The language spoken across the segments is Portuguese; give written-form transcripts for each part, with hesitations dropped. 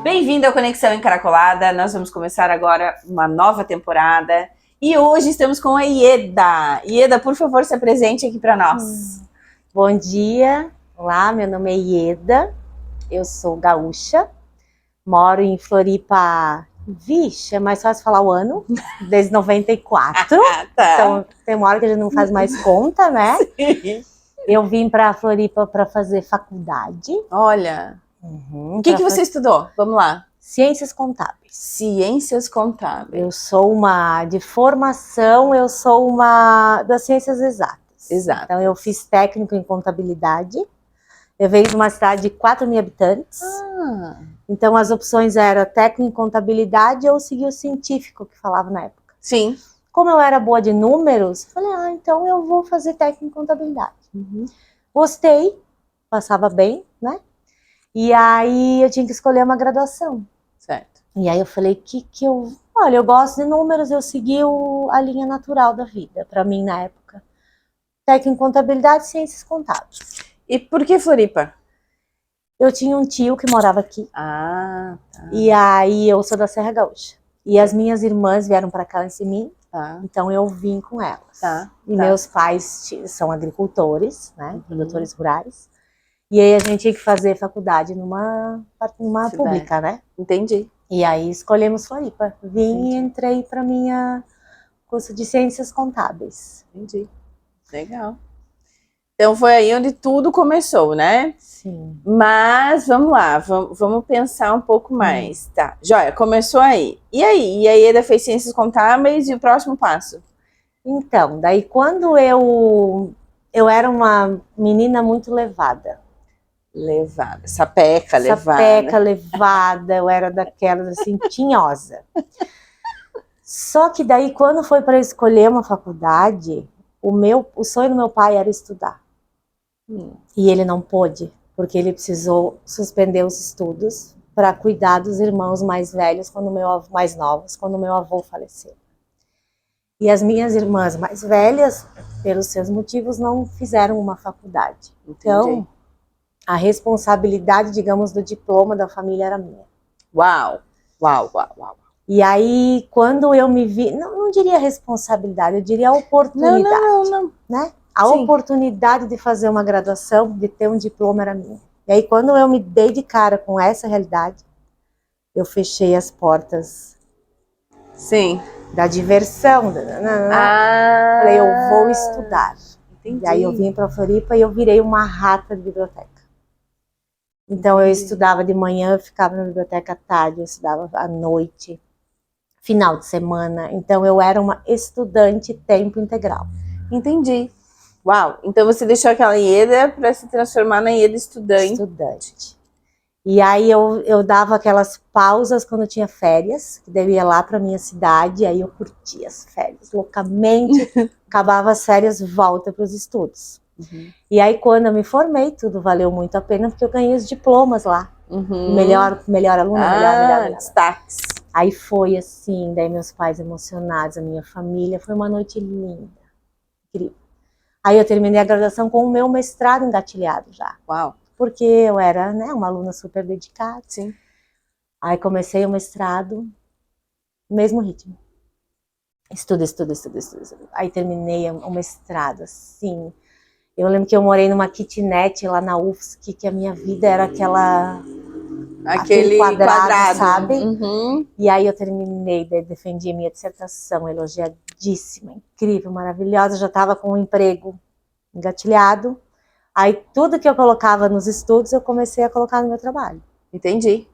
Bem-vindo ao Conexão Encaracolada. Nós vamos começar agora uma nova temporada e hoje estamos com a Ieda. Ieda, por favor, se apresente aqui para nós. Bom dia, olá, meu nome é Ieda, eu sou gaúcha, moro em Floripa, vixe, é mais fácil falar o ano, desde 94, Tá. então tem uma hora que a gente não faz mais conta, né? Eu vim para Floripa para fazer faculdade. Olha, o que você estudou? Vamos lá. Ciências contábeis. Ciências contábeis. Eu sou de formação, eu sou uma das ciências exatas. Exato. Então eu fiz técnico em contabilidade, eu venho de uma cidade de 4.000 habitantes, então as opções eram técnico em contabilidade ou seguir o científico que falava na época. Sim. Como eu era boa de números, falei, então eu vou fazer técnico em contabilidade. Gostei, passava bem, né? E aí eu tinha que escolher uma graduação. Certo. E aí eu falei, olha, eu gosto de números, eu segui a linha natural da vida, para mim na época. Técnico em contabilidade e ciências contábeis. E por que Floripa? Eu tinha um tio que morava aqui. Tá. E aí eu sou da Serra Gaúcha. E as minhas irmãs vieram para cá antes de mim. Tá. Então eu vim com elas. E Tá. meus pais são agricultores, né? Produtores rurais. E aí a gente tinha que fazer faculdade numa pública, né? Entendi. E aí escolhemos Floripa. Vim e entrei para minha curso de ciências contábeis. Entendi. Legal. Então foi aí onde tudo começou, né? Sim. Mas vamos lá, vamos pensar um pouco mais. Tá, joia, começou aí. E aí? E a Ieda fez ciências contábeis e o próximo passo? Então, daí quando eu era uma menina muito levada. Sapeca, levada, eu era daquelas assim, tinhosa. Só que daí quando foi para escolher uma faculdade, o sonho do meu pai era estudar. E ele não pôde, porque ele precisou suspender os estudos para cuidar dos irmãos mais velhos, mais novos, quando meu avô faleceu. E as minhas irmãs mais velhas, pelos seus motivos, não fizeram uma faculdade. Então, a responsabilidade, digamos, do diploma da família era minha. Uau! E aí, quando eu me vi, não diria responsabilidade, eu diria oportunidade. Não. Né? A oportunidade de fazer uma graduação, de ter um diploma era minha. E aí, quando eu me dei de cara com essa realidade, eu fechei as portas. Sim. Da diversão. Falei, eu vou estudar. Entendi. E aí eu vim para Floripa e eu virei uma rata de biblioteca. Então eu estudava de manhã, eu ficava na biblioteca à tarde, eu estudava à noite, final de semana. Então eu era uma estudante tempo integral. Entendi. Uau, então você deixou aquela Ieda para se transformar na Ieda estudante. Estudante. E aí eu dava aquelas pausas quando eu tinha férias, que daí eu ia lá para minha cidade, aí eu curtia as férias loucamente, acabava as férias, volta para os estudos. E aí quando eu me formei, tudo valeu muito a pena, porque eu ganhei os diplomas lá. Melhor aluna, melhor. Destaques. Aí foi assim, daí meus pais emocionados, a minha família, foi uma noite linda, incrível. Aí eu terminei a graduação com o meu mestrado engatilhado já. Uau! Porque eu era, né, uma aluna super dedicada. Sim. Aí comecei o mestrado, mesmo ritmo. Estudo. Aí terminei o mestrado, assim. Eu lembro que eu morei numa kitnet lá na UFSC, que a minha vida era aquele quadrado, sabe? E aí eu terminei, defendi minha dissertação, elogiadíssima, incrível, maravilhosa. Já estava com um emprego engatilhado. Aí tudo que eu colocava nos estudos, eu comecei a colocar no meu trabalho. Entendi.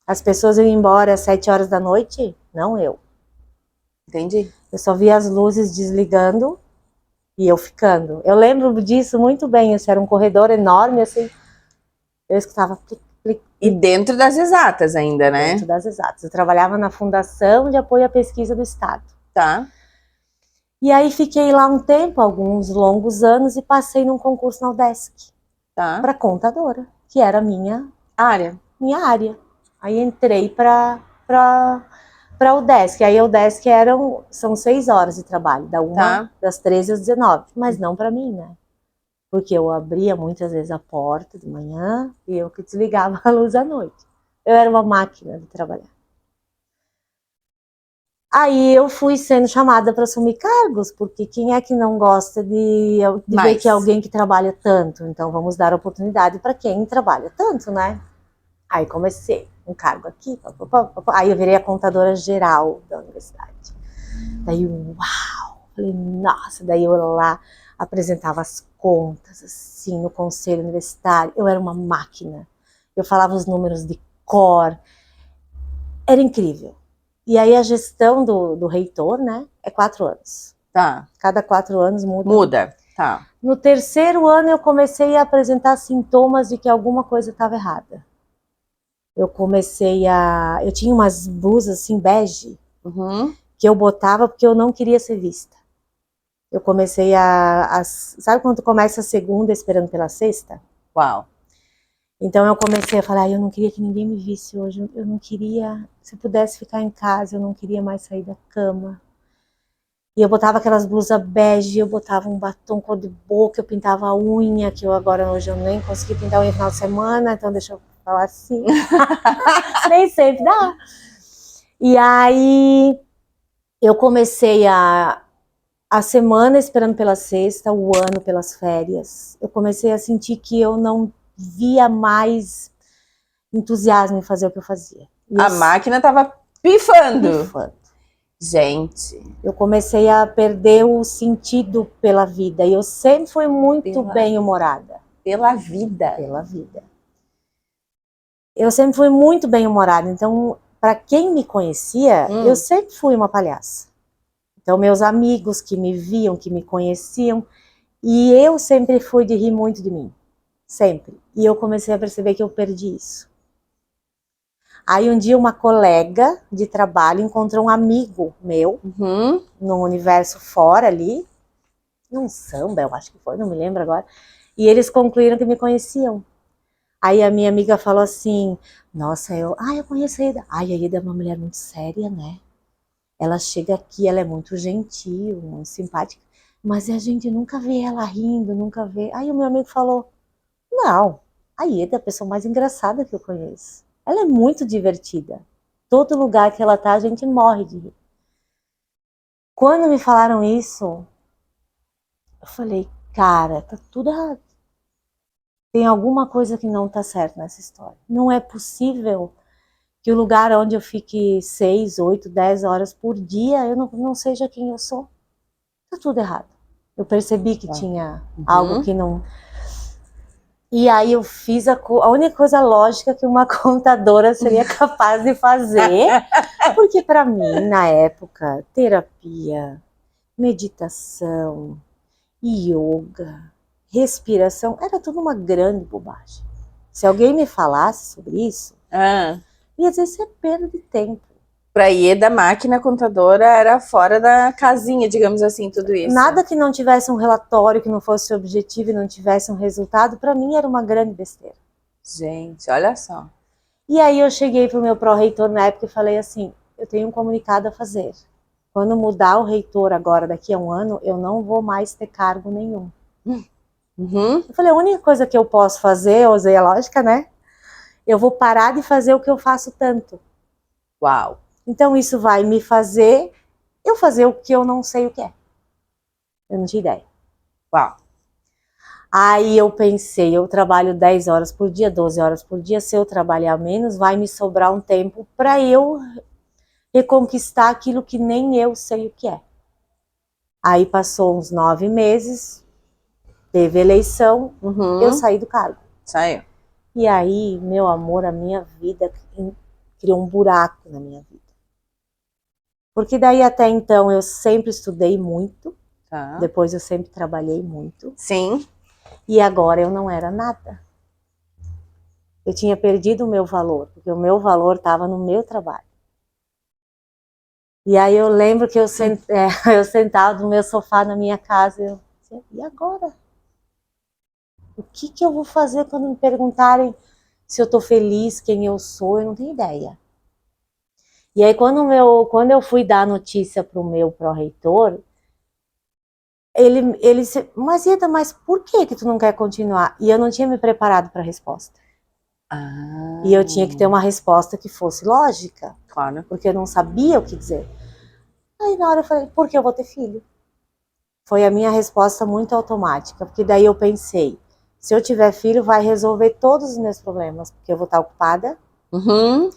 As pessoas iam embora às 7 horas da noite, não eu. Entendi. Eu só via as luzes desligando e eu ficando. Eu lembro disso muito bem, assim, era um corredor enorme, assim, eu escutava... E dentro das exatas ainda, né? Dentro das exatas. Eu trabalhava na Fundação de Apoio à Pesquisa do Estado. Tá. E aí fiquei lá um tempo, alguns longos anos, e passei num concurso na UDESC. Tá. Para contadora, que era a minha área. Aí entrei para a UDESC. Aí a UDESC são 6 horas de trabalho, das 13 às 19. Mas não para mim, né? Porque eu abria muitas vezes a porta de manhã e eu que desligava a luz à noite. Eu era uma máquina de trabalhar. Aí eu fui sendo chamada para assumir cargos, porque quem é que não gosta de ver que é alguém que trabalha tanto? Então vamos dar oportunidade para quem trabalha tanto, né? Aí comecei um cargo aqui, aí eu virei a contadora geral da universidade. Daí, uau! Falei, nossa, daí eu lá apresentava as contas, assim, no conselho universitário. Eu era uma máquina. Eu falava os números de cor. Era incrível. E aí a gestão do reitor, né, é 4 anos. Tá. Cada 4 anos muda. Muda, tá. No terceiro ano eu comecei a apresentar sintomas de que alguma coisa estava errada. Eu tinha umas blusas assim, bege, que eu botava porque eu não queria ser vista. Eu comecei sabe quando tu começa a segunda esperando pela sexta? Uau. Então eu comecei a falar, eu não queria que ninguém me visse hoje, eu não queria, se eu pudesse ficar em casa, eu não queria mais sair da cama. E eu botava aquelas blusas bege, eu botava um batom cor de boca, eu pintava a unha, que hoje eu nem consegui pintar a unha no final de semana, então deixa eu falar assim. Nem sempre dá. E aí eu comecei a semana esperando pela sexta, o ano pelas férias. Eu comecei a sentir que eu não via mais entusiasmo em fazer o que eu fazia. A máquina tava pifando. Gente. Eu comecei a perder o sentido pela vida. E eu sempre fui muito bem-humorada. Pela vida? Pela vida. Eu sempre fui muito bem-humorada. Então, para quem me conhecia, eu sempre fui uma palhaça. Então, meus amigos que me viam, que me conheciam, e eu sempre fui de rir muito de mim. Sempre. E eu comecei a perceber que eu perdi isso. Aí um dia uma colega de trabalho encontrou um amigo meu, num universo fora ali, num samba, eu acho que foi, não me lembro agora, e eles concluíram que me conheciam. Aí a minha amiga falou assim, nossa, eu conheço a Ieda. Ai, a Ieda é uma mulher muito séria, né? Ela chega aqui, ela é muito gentil, muito simpática, mas a gente nunca vê ela rindo, nunca vê. Aí o meu amigo falou, não, a Ieda é a pessoa mais engraçada que eu conheço. Ela é muito divertida. Todo lugar que ela tá, a gente morre de rir. Quando me falaram isso, eu falei, cara, tá tudo errado. Tem alguma coisa que não tá certo nessa história. Não é possível que o lugar onde eu fique 6, 8, 10 horas por dia, eu não seja quem eu sou. Tá tudo errado. Eu percebi que tinha algo que não... E aí eu fiz a única coisa lógica que uma contadora seria capaz de fazer, porque para mim, na época, terapia, meditação, yoga, respiração, era tudo uma grande bobagem. Se alguém me falasse sobre isso, ia dizer, isso é perda de tempo. Para Ieda, máquina contadora era fora da casinha, digamos assim, tudo isso. Nada que não tivesse um relatório, que não fosse objetivo e não tivesse um resultado, para mim era uma grande besteira. Gente, olha só. E aí eu cheguei para o meu pró-reitor na época e falei assim, eu tenho um comunicado a fazer. Quando mudar o reitor agora, daqui a um ano, eu não vou mais ter cargo nenhum. Eu falei, a única coisa que eu posso fazer, eu usei a lógica, né? Eu vou parar de fazer o que eu faço tanto. Uau! Então isso vai me fazer eu fazer o que eu não sei o que é. Eu não tinha ideia. Uau! Aí eu pensei, eu trabalho 10 horas por dia, 12 horas por dia, se eu trabalhar menos, vai me sobrar um tempo para eu reconquistar aquilo que nem eu sei o que é. Aí passou uns 9 meses, teve eleição, eu saí do cargo. Saiu. E aí, meu amor, a minha vida criou um buraco na minha vida. Porque daí até então eu sempre estudei muito, depois eu sempre trabalhei muito. Sim. E agora eu não era nada. Eu tinha perdido o meu valor, porque o meu valor estava no meu trabalho. E aí eu lembro que eu sentava no meu sofá na minha casa, eu dizia, e agora? O que eu vou fazer quando me perguntarem se eu estou feliz, quem eu sou? Eu não tenho ideia. E aí quando eu fui dar a notícia para o meu pró-reitor, ele disse, mas Ieda, mas por que tu não quer continuar? E eu não tinha me preparado para a resposta. E eu tinha que ter uma resposta que fosse lógica, Claro. porque eu não sabia o que dizer. Aí na hora eu falei, por que eu vou ter filho? Foi a minha resposta muito automática, porque daí eu pensei, se eu tiver filho vai resolver todos os meus problemas, porque eu vou estar ocupada, Uhum.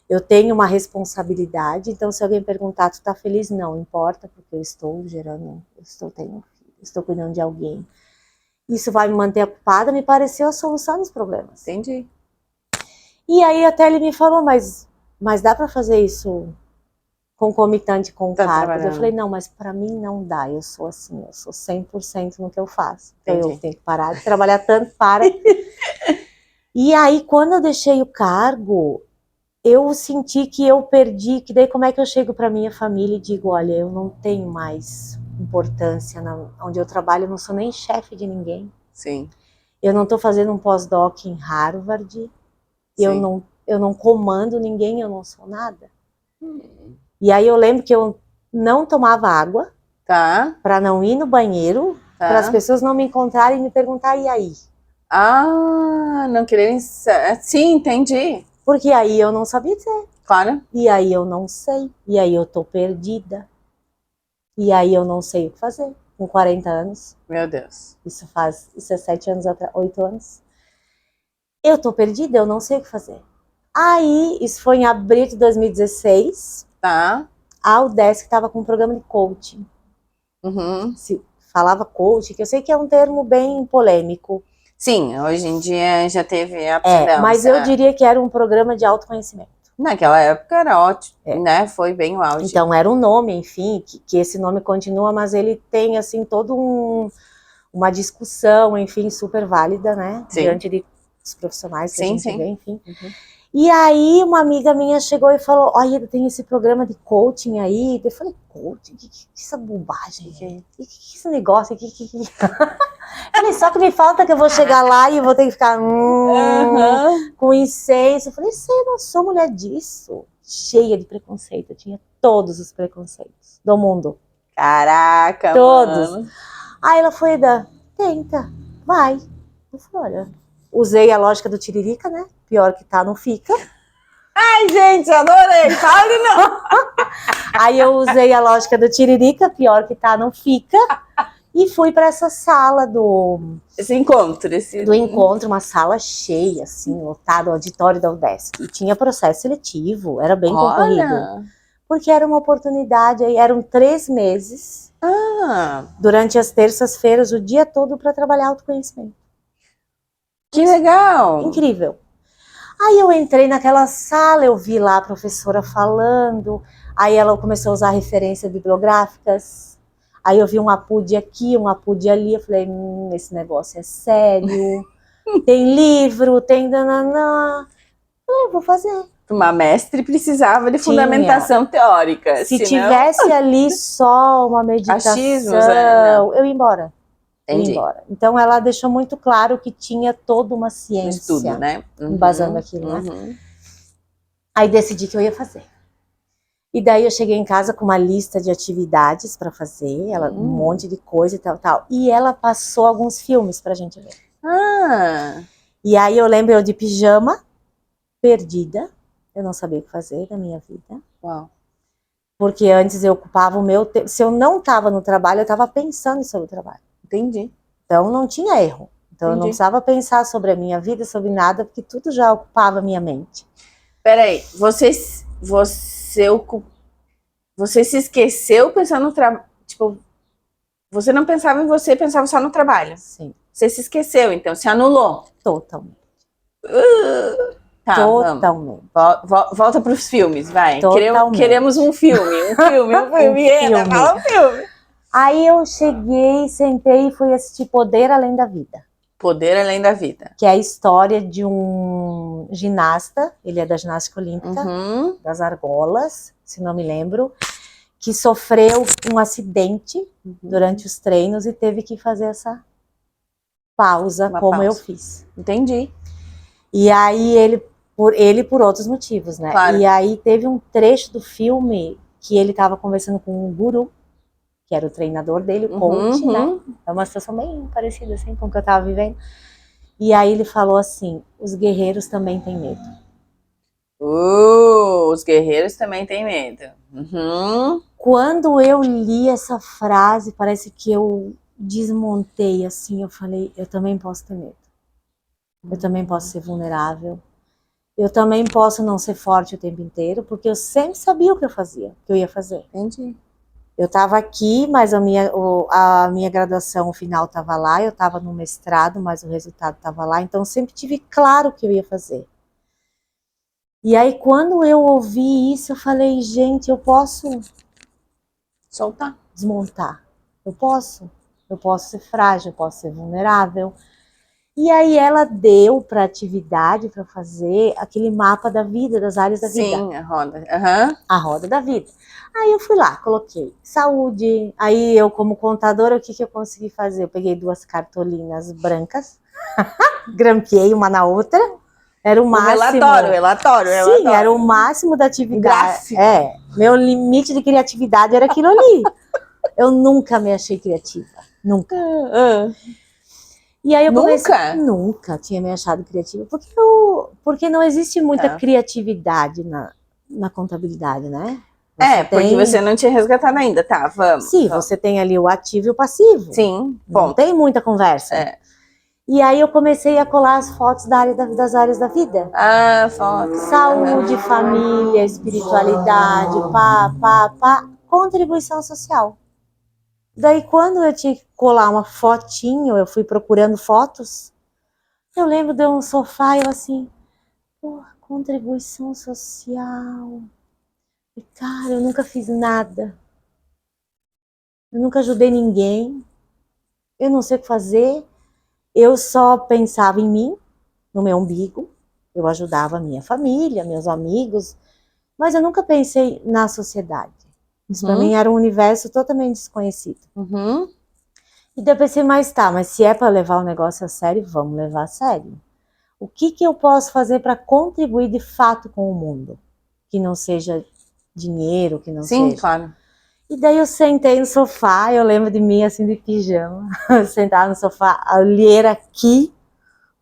eu tenho uma responsabilidade, então se alguém perguntar, tu tá feliz? Não importa, porque eu estou gerando, estou cuidando de alguém. Isso vai me manter ocupada, me pareceu a solução dos problemas. Entendi. E aí até ele me falou, mas dá para fazer isso concomitante com o Tá cargo? trabalhando. Eu falei, não, mas para mim não dá, eu sou assim, eu sou 100% no que eu faço. Então Entendi. eu tenho que parar de trabalhar tanto para... E aí quando eu deixei o cargo, eu senti que eu perdi, que daí como é que eu chego para minha família e digo, olha, eu não tenho mais importância onde eu trabalho, eu não sou nem chefe de ninguém. Sim. Eu não estou fazendo um pós-doc em Harvard, eu não comando ninguém, eu não sou nada. E aí eu lembro que eu não tomava água, Tá. para não ir no banheiro, Tá. para as pessoas não me encontrarem e me perguntar, e aí? Ah, não quererem... Sim, entendi. Porque aí eu não sabia dizer. Claro. E aí eu não sei. E aí eu tô perdida. E aí eu não sei o que fazer. Com 40 anos. Meu Deus. Isso é 7 anos atrás, 8 anos. Eu tô perdida, eu não sei o que fazer. Aí, isso foi em abril de 2016. Tá. A UDESC estava com um programa de coaching. Uhum. Se falava coaching, que eu sei que é um termo bem polêmico. Sim, hoje em dia já teve a Mas eu diria que era um programa de autoconhecimento. Naquela época era ótimo, né? Foi bem o auge. Então era um nome, enfim, que esse nome continua, mas ele tem assim todo uma discussão, enfim, super válida, né? Sim. Diante dos profissionais que a gente vê, enfim. Uhum. E aí uma amiga minha chegou e falou, olha, tem esse programa de coaching aí. Eu falei, coaching? Que essa bobagem? Que esse negócio? Falei, só que me falta que eu vou chegar lá e eu vou ter que ficar com incenso. Eu falei, eu não sou mulher disso. Cheia de preconceito, eu tinha todos os preconceitos do mundo. Caraca, todos. Mano. Aí ela foi tenta, vai. Eu falei, olha, usei a lógica do tiririca, né? Pior que tá, não fica. Ai, gente, adorei. Fale não. Aí eu usei a lógica do tiririca, pior que tá, não fica. E fui para essa sala do encontro, uma sala cheia, assim, lotada, o auditório da UDESC. E tinha processo seletivo, era bem concorrido. Porque era uma oportunidade, aí eram 3 meses, durante as terças-feiras, o dia todo para trabalhar autoconhecimento. Que legal! Incrível. Aí eu entrei naquela sala, eu vi lá a professora falando, aí ela começou a usar referências bibliográficas, aí eu vi um APUD aqui, um APUD ali, eu falei, esse negócio é sério, tem livro, tem dananã, eu vou fazer. Uma mestre precisava de fundamentação teórica. Se tivesse ali só uma meditação, eu ia embora. Entendi. Então ela deixou muito claro que tinha toda uma ciência, estudo, né? Embasando aquilo, né? Aí decidi que eu ia fazer. E daí eu cheguei em casa com uma lista de atividades para fazer, um monte de coisa e tal. E ela passou alguns filmes pra gente ver. E aí eu lembro eu de pijama, perdida. Eu não sabia o que fazer da minha vida. Uau. Porque antes eu ocupava o meu tempo. Se eu não estava no trabalho, eu estava pensando sobre o trabalho. Entendi. Então não tinha erro. Então eu não precisava pensar sobre a minha vida, sobre nada, porque tudo já ocupava a minha mente. Peraí, você se esqueceu pensando no trabalho? Tipo, você não pensava em você, pensava só no trabalho? Sim. Você se esqueceu, então, se anulou? Totalmente. Tá, totalmente. Volta pros filmes, vai. Totalmente. Queremos um filme. Fala um filme. Aí eu cheguei, sentei e fui assistir Poder Além da Vida. Poder Além da Vida. Que é a história de um ginasta, ele é da ginástica olímpica, das argolas, se não me lembro, que sofreu um acidente durante os treinos e teve que fazer essa pausa, eu fiz. Entendi. E aí ele por outros motivos, né? Claro. E aí teve um trecho do filme que ele estava conversando com um guru, que era o treinador dele, o coach, né? É uma situação bem parecida assim com o que eu estava vivendo. E aí ele falou assim, os guerreiros também têm medo. Os guerreiros também têm medo. Uhum. Quando eu li essa frase, parece que eu desmontei assim, eu falei, eu também posso ter medo. Eu também posso ser vulnerável. Eu também posso não ser forte o tempo inteiro, porque eu sempre sabia o que eu fazia, o que eu ia fazer. Entendi. Eu estava aqui, mas a minha graduação final estava lá, eu estava no mestrado, mas o resultado estava lá, então eu sempre tive claro o que eu ia fazer. E aí, quando eu ouvi isso, eu falei, gente, eu posso Soltar. desmontar. Eu posso ser frágil, eu posso ser vulnerável. E aí ela deu para atividade para fazer aquele mapa da vida, das áreas da vida. Sim, a roda. Uhum. A roda da vida. Aí eu fui lá, coloquei saúde. Aí eu, como contadora, o que eu consegui fazer? Eu peguei 2 cartolinas brancas, grampeei uma na outra. Era o máximo. Relatório. Sim, era o máximo da atividade. Gráfico. Meu limite de criatividade era aquilo ali. Eu nunca me achei criativa. Nunca. E aí eu comecei, nunca tinha me achado criativa. Porque não existe muita criatividade na contabilidade, né? Porque você não tinha resgatado ainda, tá? Vamos. Sim, você tem ali o ativo e o passivo. Sim, não tem muita conversa. E aí eu comecei a colar as fotos das áreas da vida. Fotos. Saúde, família, espiritualidade, contribuição social. Daí quando eu tinha que colar uma fotinho, eu fui procurando fotos. Eu lembro de um sofá e eu assim, contribuição social. E, cara, eu nunca fiz nada. Eu nunca ajudei ninguém. Eu não sei o que fazer. Eu só pensava em mim, no meu umbigo. Eu ajudava a minha família, meus amigos. Mas eu nunca pensei na sociedade. Isso para mim era um universo totalmente desconhecido. E daí eu pensei, mas se é para levar o negócio a sério, vamos levar a sério. O que eu posso fazer para contribuir de fato com o mundo? Que não seja dinheiro, que não seja. Sim, claro. E daí eu sentei no sofá, eu lembro de mim assim de pijama, sentada no sofá, a olheira aqui,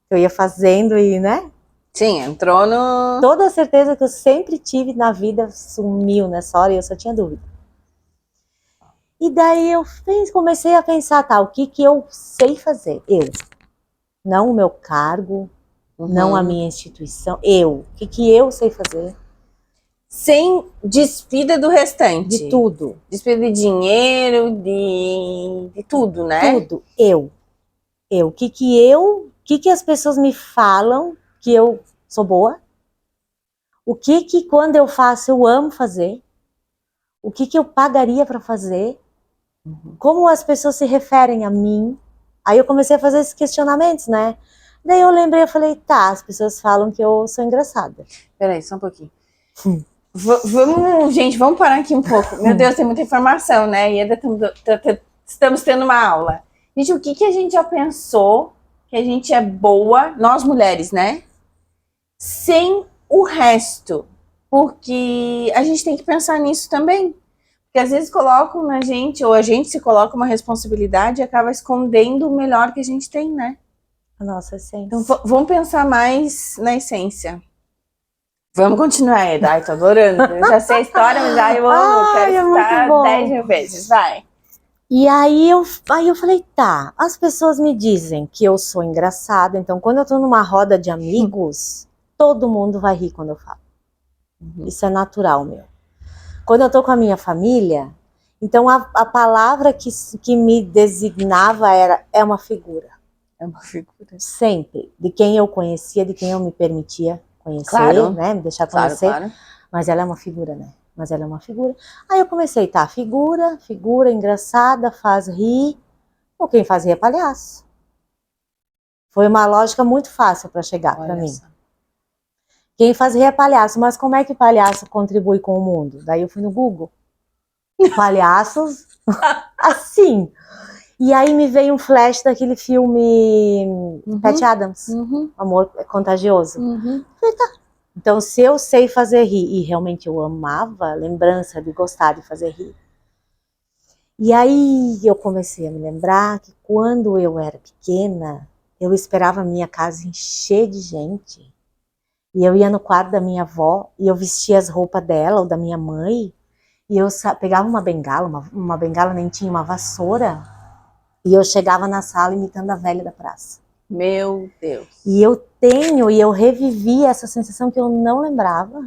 que eu ia fazendo e, né? Sim, entrou no... Toda a certeza que eu sempre tive na vida sumiu nessa hora e eu só tinha dúvida. E daí eu comecei a pensar, o que eu sei fazer? Eu. Não o meu cargo, não a minha instituição, eu. O que eu sei fazer? Sem despida do restante. De tudo. Despida de dinheiro, de tudo, né? Tudo. Eu. O que as pessoas me falam que eu sou boa? O que quando eu faço eu amo fazer? O que eu pagaria para fazer? Como as pessoas se referem a mim? Aí eu comecei a fazer esses questionamentos, né? Daí eu lembrei, eu falei, as pessoas falam que eu sou engraçada. Peraí, só um pouquinho. Vamos parar aqui um pouco. Meu Deus, tem muita informação, né? E ainda estamos tendo uma aula. Gente, o que a gente já pensou que a gente é boa, nós mulheres, né? Sem o resto. Porque a gente tem que pensar nisso também. Porque às vezes colocam na gente, ou a gente se coloca uma responsabilidade e acaba escondendo o melhor que a gente tem, né? A nossa essência. Então vamos pensar mais na essência. Vamos continuar, Eda. Ai, tô adorando. Eu já sei a história, mas eu amo. Quero escutar 10 mil vezes. Vai. E aí eu falei, as pessoas me dizem que eu sou engraçada, então quando eu tô numa roda de amigos, todo mundo vai rir quando eu falo. Isso é natural, meu. Quando eu tô com a minha família, então a palavra que me designava é uma figura. É uma figura. Sempre. De quem eu conhecia, de quem eu me permitia conhecer, né? Me deixar conhecer. Claro. Mas ela é uma figura, né? Aí eu comecei, figura engraçada, faz rir. Ou quem faz rir é palhaço. Foi uma lógica muito fácil para chegar para mim. Quem faz rir é palhaço, mas como é que palhaço contribui com o mundo? Daí eu fui no Google. Palhaços, assim. E aí me veio um flash daquele filme Patty Adams, Amor é Contagioso. Falei, então se eu sei fazer rir, e realmente eu amava a lembrança de gostar de fazer rir. E aí eu comecei a me lembrar que quando eu era pequena, eu esperava a minha casa encher de gente. E eu ia no quarto da minha avó e eu vestia as roupas dela ou da minha mãe. E eu pegava uma bengala, uma bengala nem tinha, uma vassoura. E eu chegava na sala imitando a velha da praça. Meu Deus. E eu revivi essa sensação que eu não lembrava.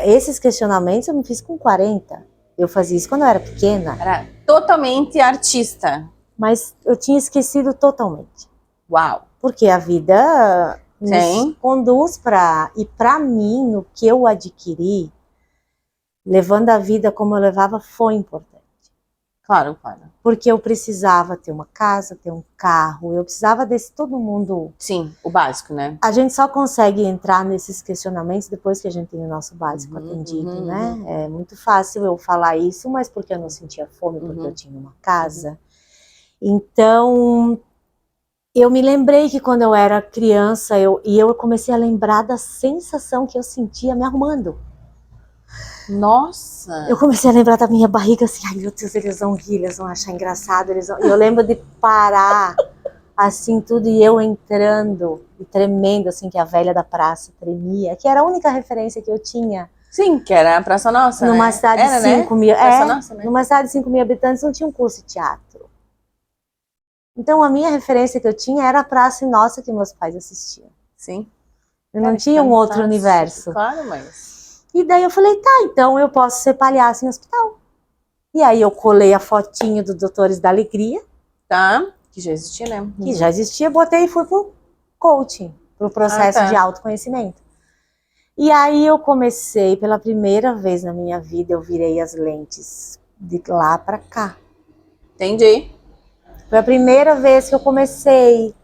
Esses questionamentos eu me fiz com 40. Eu fazia isso quando eu era pequena. Era totalmente artista. Mas eu tinha esquecido totalmente. Uau. Porque a vida nos conduz para... E para mim, no que eu adquiri, levando a vida como eu levava, foi importante. Claro, claro. Porque eu precisava ter uma casa, ter um carro, eu precisava desse todo mundo... Sim, o básico, né? A gente só consegue entrar nesses questionamentos depois que a gente tem o nosso básico atendido, né? É muito fácil eu falar isso, mas porque eu não sentia fome, porque eu tinha uma casa. Então, eu me lembrei que quando eu era criança, eu comecei a lembrar da sensação que eu sentia me arrumando. Nossa! Eu comecei a lembrar da minha barriga assim, ai meu Deus, eles vão rir, eles vão achar engraçado, eles vão... E eu lembro de parar, assim, tudo, e eu entrando, e tremendo, assim, que a velha da praça tremia, que era a única referência que eu tinha. Sim, que era a Praça Nossa, numa né? cidade de 5 mil, Nossa, né? Numa cidade de 5 mil habitantes não tinha um curso de teatro. Então a minha referência que eu tinha era a Praça Nossa que meus pais assistiam. Sim. Eu não tinha um outro universo. Claro, mas... E daí eu falei, tá, então eu posso ser palhaço em hospital. E aí eu colei a fotinho do Doutores da Alegria. Tá, que já existia, né? Que já existia, botei e fui pro coaching, pro processo de autoconhecimento. E aí eu comecei, pela primeira vez na minha vida, eu virei as lentes de lá pra cá. Entendi. Foi a primeira vez que eu comecei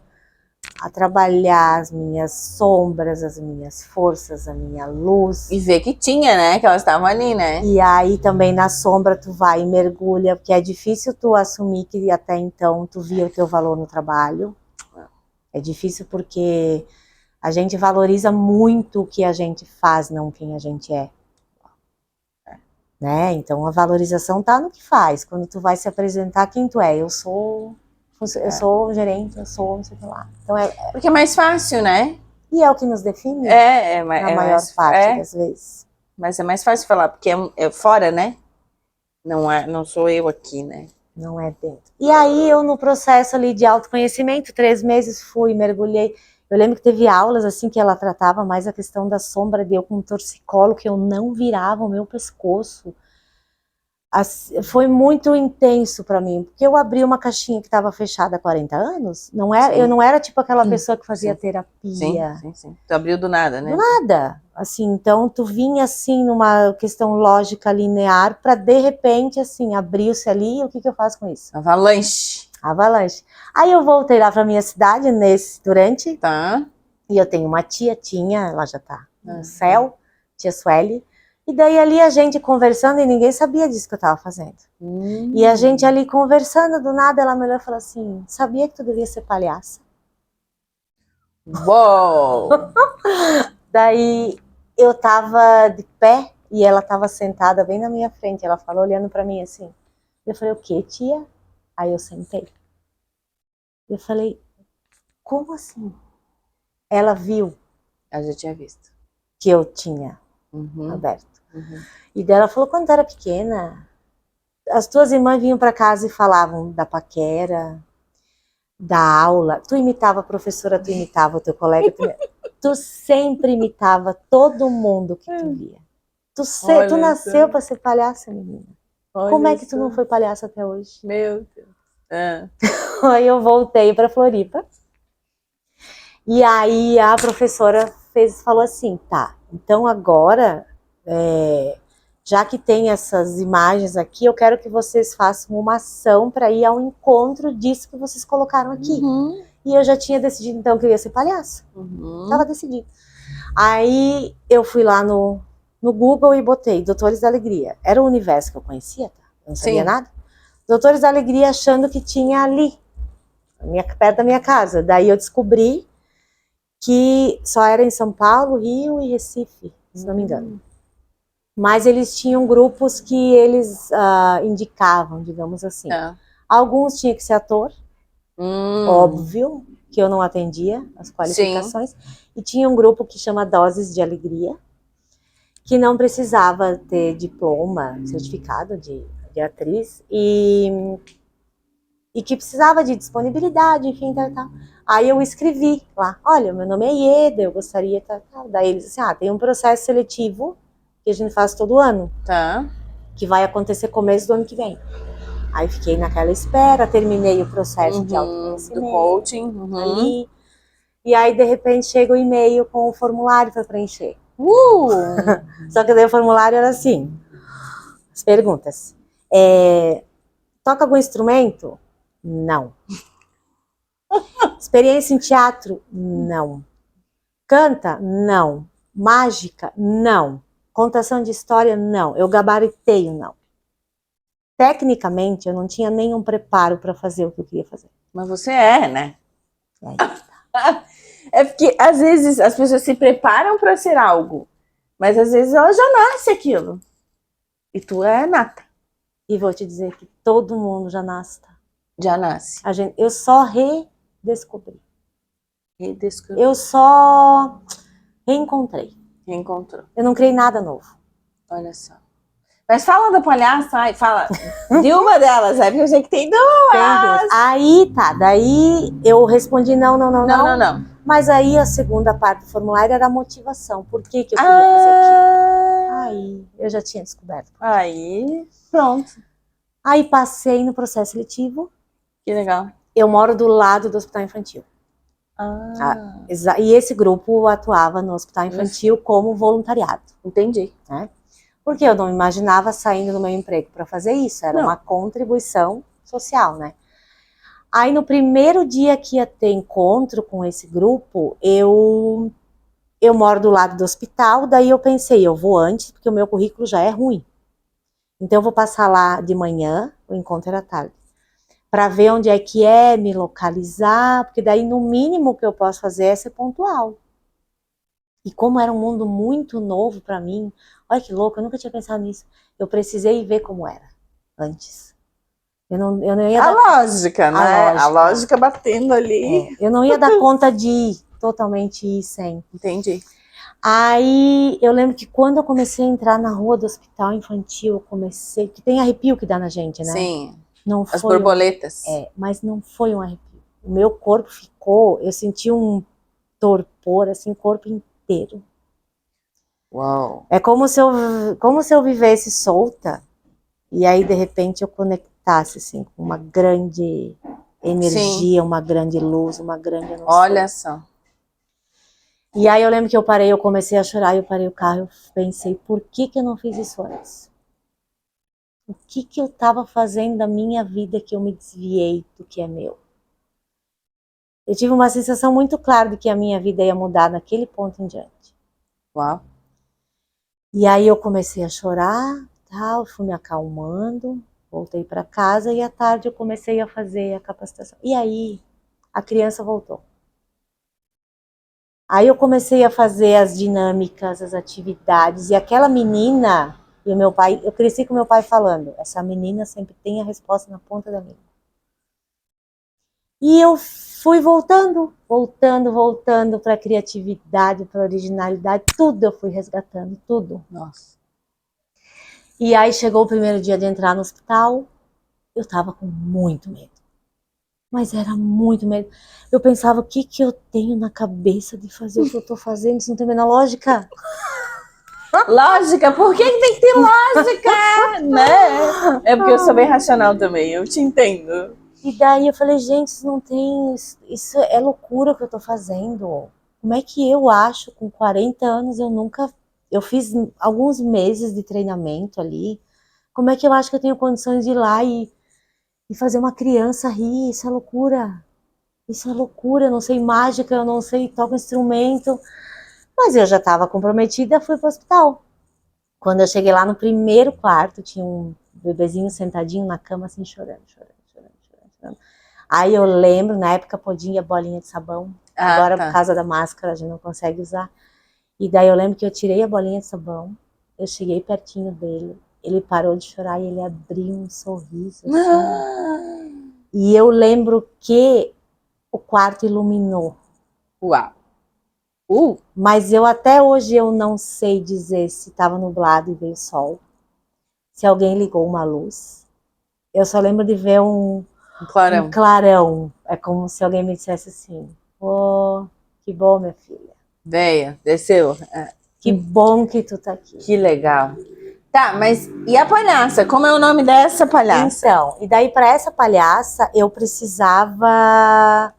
a trabalhar as minhas sombras, as minhas forças, a minha luz. E ver que tinha, né? Que elas estavam ali, né? E aí também na sombra tu vai e mergulha, porque é difícil tu assumir que até então tu via o teu valor no trabalho. É difícil porque a gente valoriza muito o que a gente faz, não quem a gente é. Né? Então a valorização tá no que faz. Quando tu vai se apresentar, quem tu é? Eu sou gerente, eu sou não sei o que lá. Então porque é mais fácil, né? E é o que nos define na maior parte das vezes. Mas é mais fácil falar, porque é fora, né? Não sou eu aqui, né? Não é dentro. E aí eu no processo ali de autoconhecimento, 3 meses fui, mergulhei. Eu lembro que teve aulas assim que ela tratava mais a questão da sombra de eu com um torcicolo, que eu não virava o meu pescoço. Foi muito intenso para mim, porque eu abri uma caixinha que estava fechada há 40 anos, eu não era tipo aquela pessoa que fazia terapia. Sim. Tu abriu do nada, né? Do nada. Assim, então tu vinha assim numa questão lógica linear para de repente assim, abriu-se ali, e o que eu faço com isso? Avalanche. Aí eu voltei lá para minha cidade durante. Tá. E eu tenho uma tinha, ela já tá no céu, tia Sueli. E daí ali a gente conversando e ninguém sabia disso que eu tava fazendo. E a gente ali conversando, do nada ela me olhou e falou assim, sabia que tu devia ser palhaça? Uou! Daí eu tava de pé e ela tava sentada bem na minha frente. Ela falou olhando pra mim assim. Eu falei, o que, tia? Aí eu sentei. Eu falei, como assim? Ela viu. Ela já tinha visto. Que eu tinha aberto. E daí ela falou, quando tu era pequena, as tuas irmãs vinham pra casa e falavam da paquera, da aula. Tu imitava a professora, tu imitava o teu colega. Tu sempre imitava todo mundo que tu via. Tu nasceu pra ser palhaça, menina. Como é que tu não foi palhaça até hoje? Meu Deus. Aí eu voltei pra Floripa. E aí a professora falou assim, tá, então agora, já que tem essas imagens aqui, eu quero que vocês façam uma ação para ir ao encontro disso que vocês colocaram aqui. E eu já tinha decidido então que eu ia ser palhaço. Tava decidido. Aí eu fui lá no Google e botei Doutores da Alegria. Era o universo que eu conhecia, tá? Eu não sabia nada. Doutores da Alegria achando que tinha ali, perto da minha casa. Daí eu descobri que só era em São Paulo, Rio e Recife, se não me engano. Mas eles tinham grupos que eles indicavam, digamos assim. Alguns tinham que ser ator, óbvio. que eu não atendia as Sim. qualificações, e tinha um grupo que chama Doses de Alegria, que não precisava ter diploma, certificado de atriz, e que precisava de disponibilidade, enfim, tal. Aí eu escrevi lá, olha, meu nome é Ieda, eu gostaria, tal. Daí eles assim, tem um processo seletivo que a gente faz todo ano, Tá. que vai acontecer começo do ano que vem. Aí fiquei naquela espera, terminei o processo de autoconhecimento, do coaching. ali, e aí de repente chega o e-mail com o formulário para preencher. Só que daí o formulário era assim, as perguntas. Toca algum instrumento? Não. Experiência em teatro? Não. Canta? Não. Mágica? Não. Contação de história? Não. Eu gabaritei o não. Tecnicamente, eu não tinha nenhum preparo para fazer o que eu queria fazer. Mas você é, né? É. É porque às vezes as pessoas se preparam para ser algo, mas às vezes ela já nasce aquilo. E tu é nata. E vou te dizer que todo mundo já nasce. Já nasce. Eu só redescobri. Redescobri. Eu só reencontrei. Reencontrou. Eu não criei nada novo. Olha só. Mas fala da palhaça, ai, fala de uma delas, porque eu sei que tem duas. Aí tá, daí eu respondi não. Não. Mas aí a segunda parte do formulário era a motivação. Por que que eu queria fazer aquilo? Aí eu já tinha descoberto. Aí, pronto. Aí passei no processo seletivo. Que legal. Eu moro do lado do hospital infantil. E esse grupo atuava no hospital infantil como voluntariado. Entendi. Né? Porque eu não imaginava saindo do meu emprego para fazer isso. Era uma contribuição social, né? Aí no primeiro dia que ia ter encontro com esse grupo, eu moro do lado do hospital, daí eu pensei, eu vou antes, porque o meu currículo já é ruim. Então eu vou passar lá de manhã, o encontro era tarde, para ver onde é que é, me localizar, porque daí no mínimo que eu posso fazer é ser pontual. E como era um mundo muito novo para mim, olha que louco, eu nunca tinha pensado nisso, eu precisei ver como era antes. Eu não ia lógica, né? A lógica batendo ali. Eu não ia dar conta de ir, totalmente ir sem. Entendi. Aí eu lembro que quando eu comecei a entrar na rua do hospital infantil, que tem arrepio que dá na gente, né? Sim. Não As foi borboletas. mas não foi um arrepio. O meu corpo ficou, eu senti um torpor, assim, corpo inteiro. Uau. É como se eu vivesse solta e aí de repente eu conectasse assim com uma grande energia, uma grande luz, uma grande emoção. Olha só. E aí eu lembro que eu comecei a chorar, eu parei o carro, eu pensei, por que eu não fiz isso antes? O que eu estava fazendo da minha vida que eu me desviei do que é meu? Eu tive uma sensação muito clara de que a minha vida ia mudar naquele ponto em diante. Uau. E aí eu comecei a chorar, tal, fui me acalmando, voltei para casa e à tarde eu comecei a fazer a capacitação. E aí a criança voltou. Aí eu comecei a fazer as dinâmicas, as atividades, e aquela menina, e o meu pai, eu cresci com meu pai falando, essa menina sempre tem a resposta na ponta da língua. E eu fui voltando para a criatividade, para a originalidade, tudo eu fui resgatando, tudo. Nossa. E aí chegou o primeiro dia de entrar no hospital, eu tava com muito medo. Mas era muito medo. Eu pensava, o que eu tenho na cabeça de fazer o que eu tô fazendo? Isso não tem a menor lógica. Lógica? Por que tem que ter lógica? Né? É porque eu sou bem racional também, eu te entendo. E daí eu falei, gente, isso não tem... Isso é loucura o que eu tô fazendo. Como é que eu acho, com 40 anos, eu fiz alguns meses de treinamento ali. Como é que eu acho que eu tenho condições de ir lá e fazer uma criança rir? Isso é loucura. Isso é loucura, eu não sei mágica, eu não sei tocar instrumento. Mas eu já estava comprometida, fui para o hospital. Quando eu cheguei lá no primeiro quarto, tinha um bebezinho sentadinho na cama, assim, chorando. Aí eu lembro, na época podia bolinha de sabão. Agora, por causa da máscara, a gente não consegue usar. E daí eu lembro que eu tirei a bolinha de sabão, eu cheguei pertinho dele, ele parou de chorar e ele abriu um sorriso, assim. E eu lembro que o quarto iluminou. Uau. Mas até hoje eu não sei dizer se estava nublado e veio sol, se alguém ligou uma luz. Eu só lembro de ver um Clarão. clarão. É como se alguém me dissesse assim: oh, que bom, minha filha. Veio, desceu. Que bom que tu tá aqui. Que legal. Tá, mas e a palhaça? Como é o nome dessa palhaça? Então, e daí para essa palhaça eu precisava.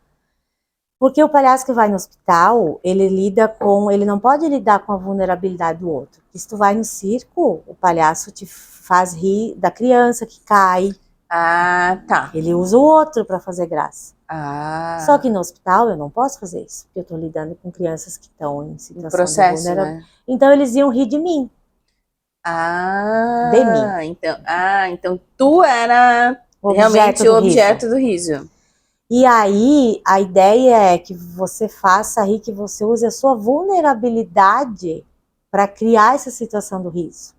Porque o palhaço que vai no hospital, ele não pode lidar com a vulnerabilidade do outro. Se tu vai no circo, o palhaço te faz rir da criança que cai. Ah, tá. Ele usa o outro para fazer graça. Ah. Só que no hospital eu não posso fazer isso, porque eu tô lidando com crianças que estão em situação processo, de vulnerabilidade. né? Então eles iam rir de mim. De mim. Então tu era O realmente objeto o do riso. objeto do riso. E aí, a ideia é que você faça rir, que você use a sua vulnerabilidade para criar essa situação do riso.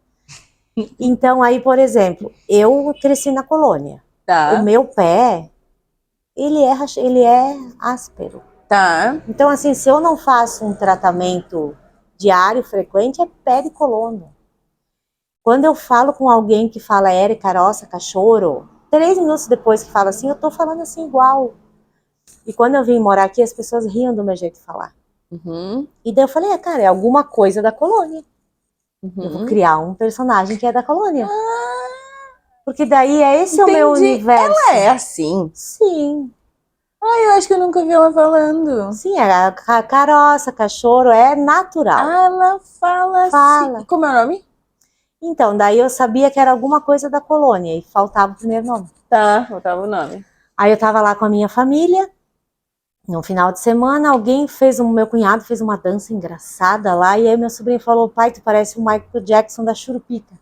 Então, aí, por exemplo, eu cresci na colônia. Tá. O meu pé, ele é áspero. Tá. Então, assim, se eu não faço um tratamento diário, frequente, é pé de colono. Quando eu falo com alguém que fala ere, caroça, cachorro, 3 minutos depois que fala assim, eu tô falando assim igual. E quando eu vim morar aqui, as pessoas riam do meu jeito de falar. Uhum. E daí eu falei, cara, é alguma coisa da colônia. Eu vou criar um personagem que é da colônia. Porque daí esse é o meu universo. Ela é assim. Sim. Eu acho que eu nunca vi ela falando. Sim, é caroça, cachorro, é natural. Ela fala Fala. assim. Como é o nome? Então, daí eu sabia que era alguma coisa da colônia e faltava o primeiro nome. Tá, faltava o nome. Aí eu tava lá com a minha família. No final de semana, meu cunhado fez uma dança engraçada lá, e aí meu sobrinho falou, pai, tu parece o Michael Jackson da Churupita.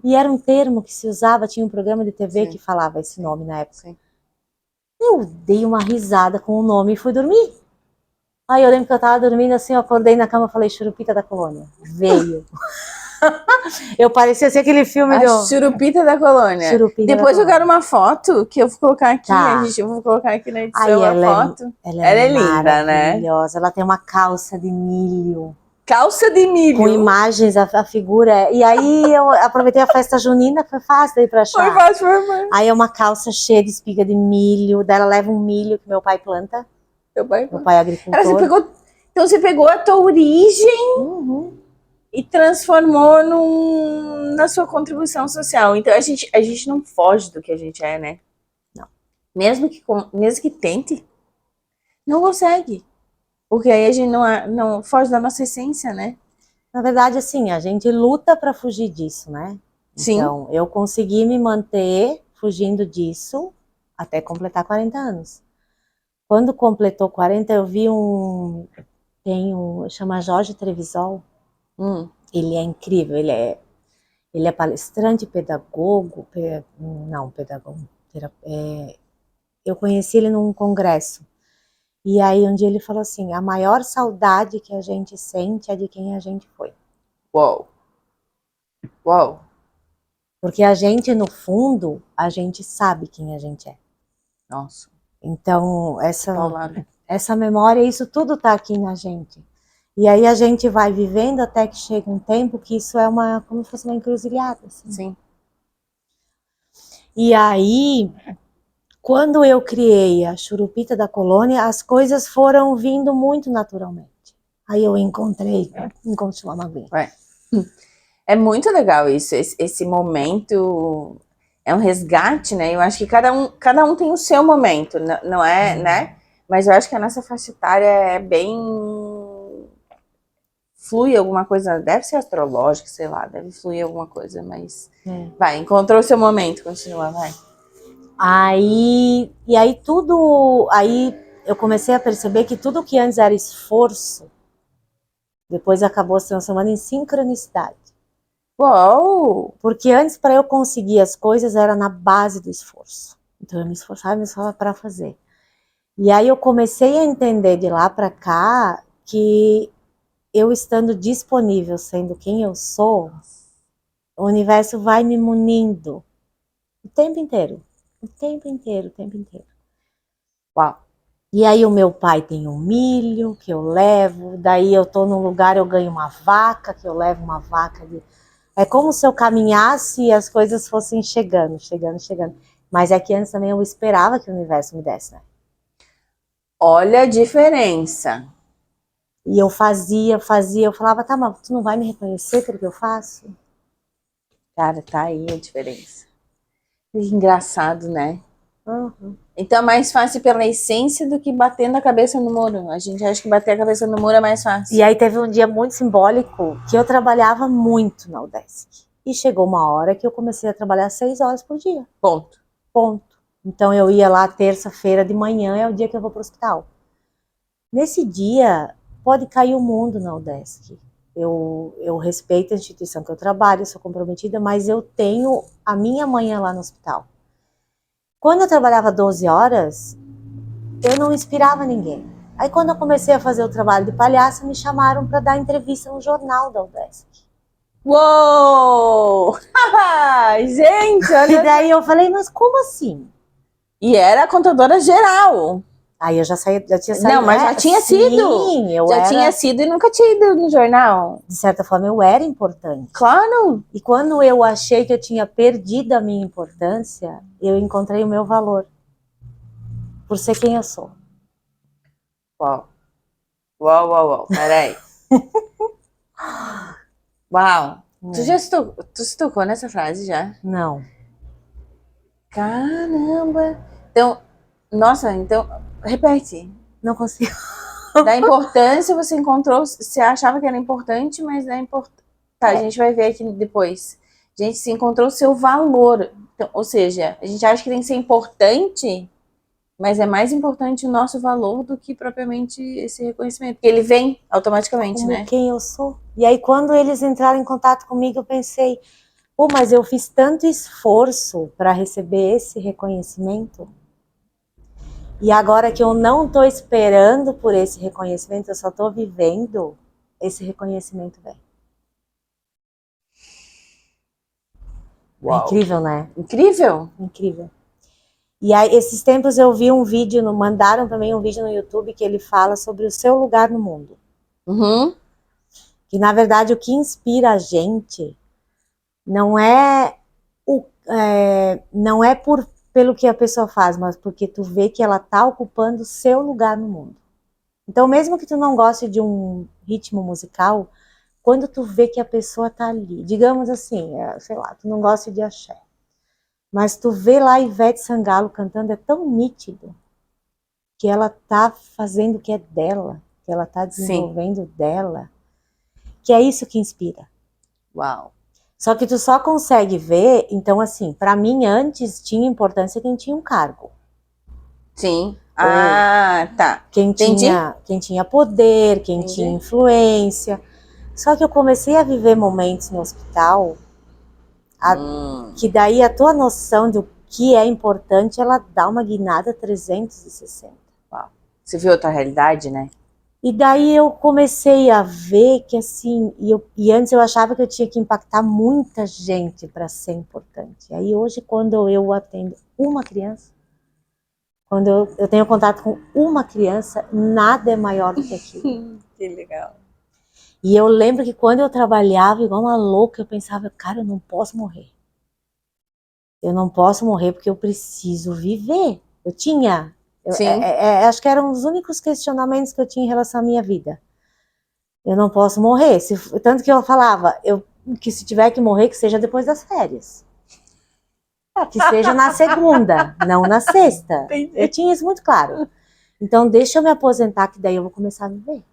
E era um termo que se usava, tinha um programa de TV que falava esse nome na época. Sim. Eu dei uma risada com o nome e fui dormir. Aí eu lembro que eu tava dormindo assim, eu acordei na cama e falei, Churupita da Colônia. Veio. Eu parecia assim aquele filme A Churupita da Colônia. Churupita Depois da eu quero uma foto que eu vou colocar aqui. Tá. Eu vou colocar aqui na edição Aí a foto. ela é linda, né? maravilhosa. Ela tem uma calça de milho. Calça de milho. Com imagens, a figura. E aí eu aproveitei a festa junina, foi fácil daí pra achar. Foi fácil. Aí é uma calça cheia de espiga de milho. Daí ela leva um milho que meu pai planta. Meu pai é agricultor. Então você pegou a tua origem Uhum. e transformou na sua contribuição social. Então a gente não foge do que a gente é, né? Não. Mesmo que tente, não consegue. Porque aí a gente não foge da nossa essência, né? Na verdade, assim, a gente luta para fugir disso, né? Sim. Então, eu consegui me manter fugindo disso até completar 40 anos. Quando completou 40, eu vi chama Jorge Trevisol. Ele é incrível, ele é palestrante, pedagogo, eu conheci ele num congresso. E aí um dia ele falou assim, a maior saudade que a gente sente é de quem a gente foi. Uau. Uau. Porque a gente, no fundo, a gente sabe quem a gente é. Nossa. Então, essa memória, isso tudo tá aqui na gente. E aí a gente vai vivendo até que chega um tempo que isso é como se fosse uma encruzilhada. Assim. Sim. E aí, quando eu criei a Churupita da Colônia, as coisas foram vindo muito naturalmente. Aí eu encontrei uma maguinha. É muito legal isso, esse momento é um resgate, né? Eu acho que cada um tem o seu momento, não é, né? Mas eu acho que a nossa faixa etária é bem... flui alguma coisa, deve ser astrológica, sei lá, deve fluir alguma coisa, mas... Vai, encontrou o seu momento, continua, vai. Aí eu comecei a perceber que tudo que antes era esforço, depois acabou se transformando em sincronicidade. Uou! Porque antes, para eu conseguir as coisas, era na base do esforço. Então eu me esforçava para fazer. E aí eu comecei a entender de lá para cá que eu estando disponível, sendo quem eu sou, o universo vai me munindo o tempo inteiro. O tempo inteiro. Uau! E aí o meu pai tem um milho que eu levo, daí eu tô num lugar, eu ganho uma vaca, que eu levo uma vaca. É como se eu caminhasse e as coisas fossem chegando, chegando, chegando. Mas é que antes também eu esperava que o universo me desse, né? Olha a diferença. E eu fazia, eu falava, tá, mas tu não vai me reconhecer pelo que eu faço? Cara, tá aí a diferença. Que engraçado, né? Uhum. Então é mais fácil pela essência do que batendo a cabeça no muro. A gente acha que bater a cabeça no muro é mais fácil. E aí teve um dia muito simbólico que eu trabalhava muito na UDESC. E chegou uma hora que eu comecei a trabalhar 6 horas por dia. Ponto. Ponto. Então eu ia lá terça-feira de manhã, é o dia que eu vou para o hospital. Nesse dia, pode cair o mundo na UDESC. Eu respeito a instituição que eu trabalho, sou comprometida, mas eu tenho a minha manhã lá no hospital. Quando eu trabalhava 12 horas, eu não inspirava ninguém. Aí quando eu comecei a fazer o trabalho de palhaça, me chamaram para dar entrevista no jornal da UDESC. Uou! Gente, E olha. daí eu falei, mas como assim? E era a contadora geral. Aí eu já tinha saído. Não, mas já tinha sido. Sim, eu Já era, tinha sido e nunca tinha ido no jornal. de certa forma, eu era importante. Claro. E quando eu achei que eu tinha perdido a minha importância, eu encontrei o meu valor. Por ser quem eu sou. Uau. Uau, uau, uau. Peraí. Uau. Tu se tocou nessa frase já? Não. Caramba. Então, nossa, então, repete. Não consigo. Da importância, você encontrou, você achava que era importante, mas da importância. Tá, a gente vai ver aqui depois. A gente se encontrou o seu valor. Então, ou seja, a gente acha que tem que ser importante, mas é mais importante o nosso valor do que propriamente esse reconhecimento. Porque ele vem automaticamente, Como né? quem eu sou. E aí, quando eles entraram em contato comigo, eu pensei, pô, mas eu fiz tanto esforço para receber esse reconhecimento. E agora que eu não estou esperando por esse reconhecimento, eu só estou vivendo, esse reconhecimento vem. É Uau. incrível, né? Incrível. Incrível. E aí, esses tempos eu vi um vídeo, mandaram para mim um vídeo no YouTube que ele fala sobre o seu lugar no mundo. Uhum. Que na verdade o que inspira a gente não é não é pelo que a pessoa faz, mas porque tu vê que ela tá ocupando o seu lugar no mundo. Então, mesmo que tu não goste de um ritmo musical, quando tu vê que a pessoa tá ali, digamos assim, sei lá, tu não gosta de axé, mas tu vê lá a Ivete Sangalo cantando, é tão nítido que ela tá fazendo o que é dela, que ela tá desenvolvendo dela, que é isso que inspira. Uau. Só que tu só consegue ver, então assim, para mim antes tinha importância quem tinha um cargo. Sim. Ah, tá. Quem tinha poder, quem Entendi. tinha influência. Só que eu comecei a viver momentos no hospital que daí a tua noção do que é importante, ela dá uma guinada 360. Uau. Você viu outra realidade, né? E daí eu comecei a ver que assim, e antes eu achava que eu tinha que impactar muita gente para ser importante. Aí hoje, quando eu atendo uma criança, quando eu tenho contato com uma criança, nada é maior do que aquilo. Que legal. E eu lembro que quando eu trabalhava igual uma louca, eu pensava, cara, eu não posso morrer. Eu não posso morrer porque eu preciso viver. Eu tinha, acho que eram os únicos questionamentos que eu tinha em relação à minha vida. Eu não posso morrer. Tanto que eu falava, que se tiver que morrer, que seja depois das férias. Que seja na segunda, não na sexta. Entendi. Eu tinha isso muito claro. Então, deixa eu me aposentar, que daí eu vou começar a viver.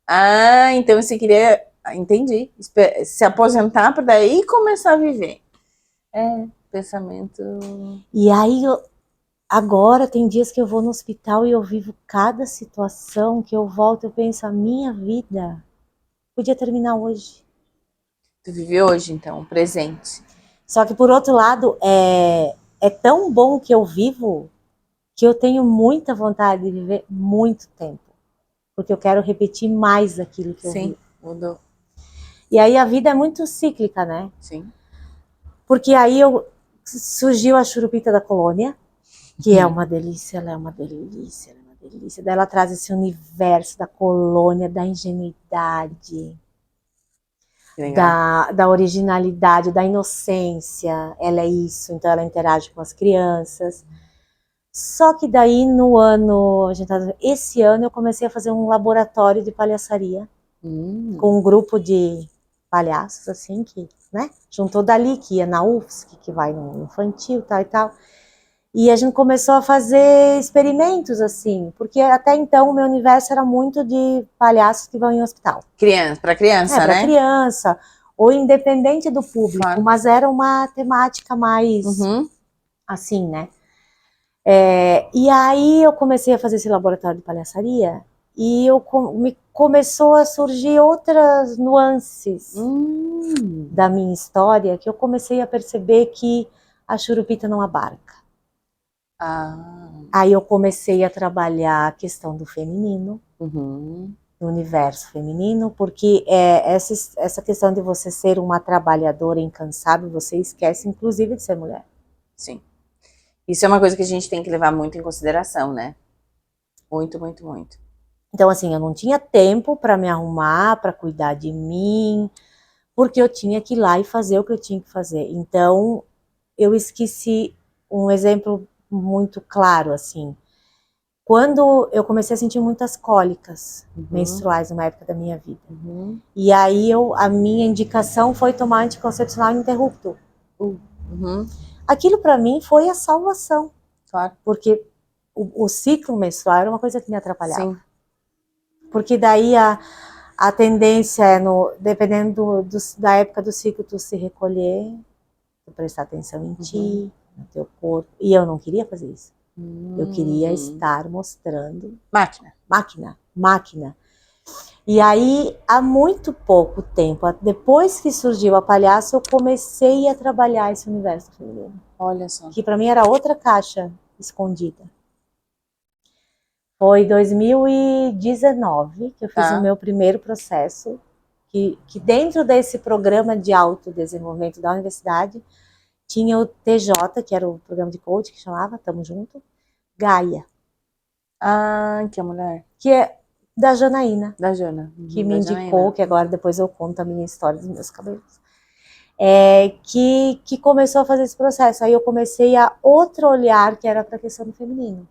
Ah, então você queria, entendi, se aposentar para daí começar a viver. É, pensamento. E aí, agora tem dias que eu vou no hospital e eu vivo cada situação que eu volto, eu penso, a minha vida podia terminar hoje. Tu vive hoje, então, o presente. Só que, por outro lado, é tão bom que eu vivo que eu tenho muita vontade de viver muito tempo. Porque eu quero repetir mais aquilo que eu vivo. Sim, mudou. E aí a vida é muito cíclica, né? Sim. Porque aí surgiu a churupita da colônia, que é uma delícia, ela é uma delícia, ela é uma delícia. Daí ela traz esse universo da colônia, da ingenuidade, Legal. da originalidade, da inocência. Ela é isso, então ela interage com as crianças. Só que daí esse ano eu comecei a fazer um laboratório de palhaçaria com um grupo de palhaços, assim, que, né, juntou dali, que ia na UFSC, que vai no infantil, tal e tal. E a gente começou a fazer experimentos, assim, porque até então o meu universo era muito de palhaços que vão em hospital. Para criança, Para né? criança, ou independente do público, Claro. mas era uma temática mais, assim, né? E aí eu comecei a fazer esse laboratório de palhaçaria e começou a surgir outras nuances da minha história, que eu comecei a perceber que a churupita não abarca. Aí eu comecei a trabalhar a questão do feminino, do universo feminino, porque essa questão de você ser uma trabalhadora incansável, você esquece inclusive de ser mulher. Sim. Isso é uma coisa que a gente tem que levar muito em consideração, né? Muito, muito, muito. Então, assim, eu não tinha tempo para me arrumar, para cuidar de mim, porque eu tinha que ir lá e fazer o que eu tinha que fazer. Então, eu esqueci um exemplo muito claro, assim. Quando eu comecei a sentir muitas cólicas menstruais numa época da minha vida. E aí a minha indicação foi tomar anticoncepcional ininterrupto. Aquilo para mim foi a salvação. Claro. Porque o ciclo menstrual era uma coisa que me atrapalhava. Sim. Porque daí a tendência é, dependendo da época do ciclo, tu se recolher, tu prestar atenção em ti, no teu corpo. E eu não queria fazer isso. Eu queria estar mostrando... Máquina. E aí, há muito pouco tempo, depois que surgiu a palhaça, eu comecei a trabalhar esse universo feminino. Olha só. Que para mim era outra caixa escondida. Foi 2019 que eu fiz o meu primeiro processo, que dentro desse programa de autodesenvolvimento da universidade, tinha o TJ, que era o programa de coach, que chamava, Tamo Junto, Gaia. Que é a mulher? Que é da Janaína. Da Jana. Que me indicou, Janaína. que agora depois eu conto a minha história dos meus cabelos. Que começou a fazer esse processo. Aí eu comecei a outro olhar, que era para a questão do feminino.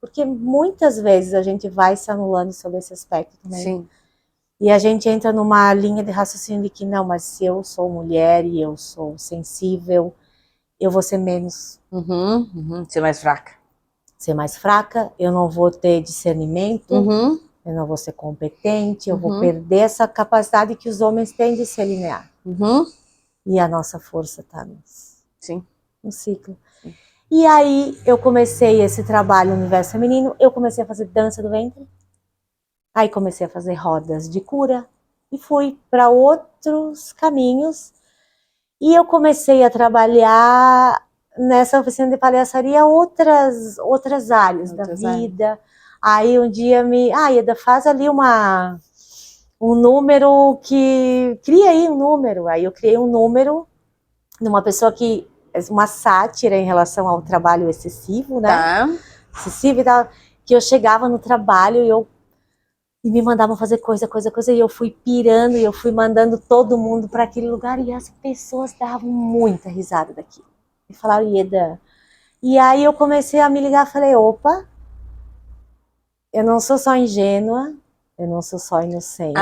Porque muitas vezes a gente vai se anulando sobre esse aspecto também. Sim. E a gente entra numa linha de raciocínio de que não, mas se eu sou mulher e eu sou sensível, eu vou ser menos. Ser mais fraca. Ser mais fraca, eu não vou ter discernimento, eu não vou ser competente, eu vou perder essa capacidade que os homens têm de se alinhar. E a nossa força está no ciclo. Sim. E aí eu comecei esse trabalho no universo feminino, eu comecei a fazer dança do ventre, aí comecei a fazer rodas de cura e fui para outros caminhos. E eu comecei a trabalhar nessa oficina de palhaçaria outras áreas da vida. Aí um dia Ieda, faz ali um número cria aí um número. Aí eu criei um número de uma pessoa uma sátira em relação ao trabalho excessivo, né? Excessivo e tal, que eu chegava no trabalho e me mandavam fazer coisa, e eu fui pirando, e eu fui mandando todo mundo para aquele lugar, e as pessoas davam muita risada daquilo. E falaram, Ieda. E aí eu comecei a me ligar, falei, opa, eu não sou só ingênua, eu não sou só inocente.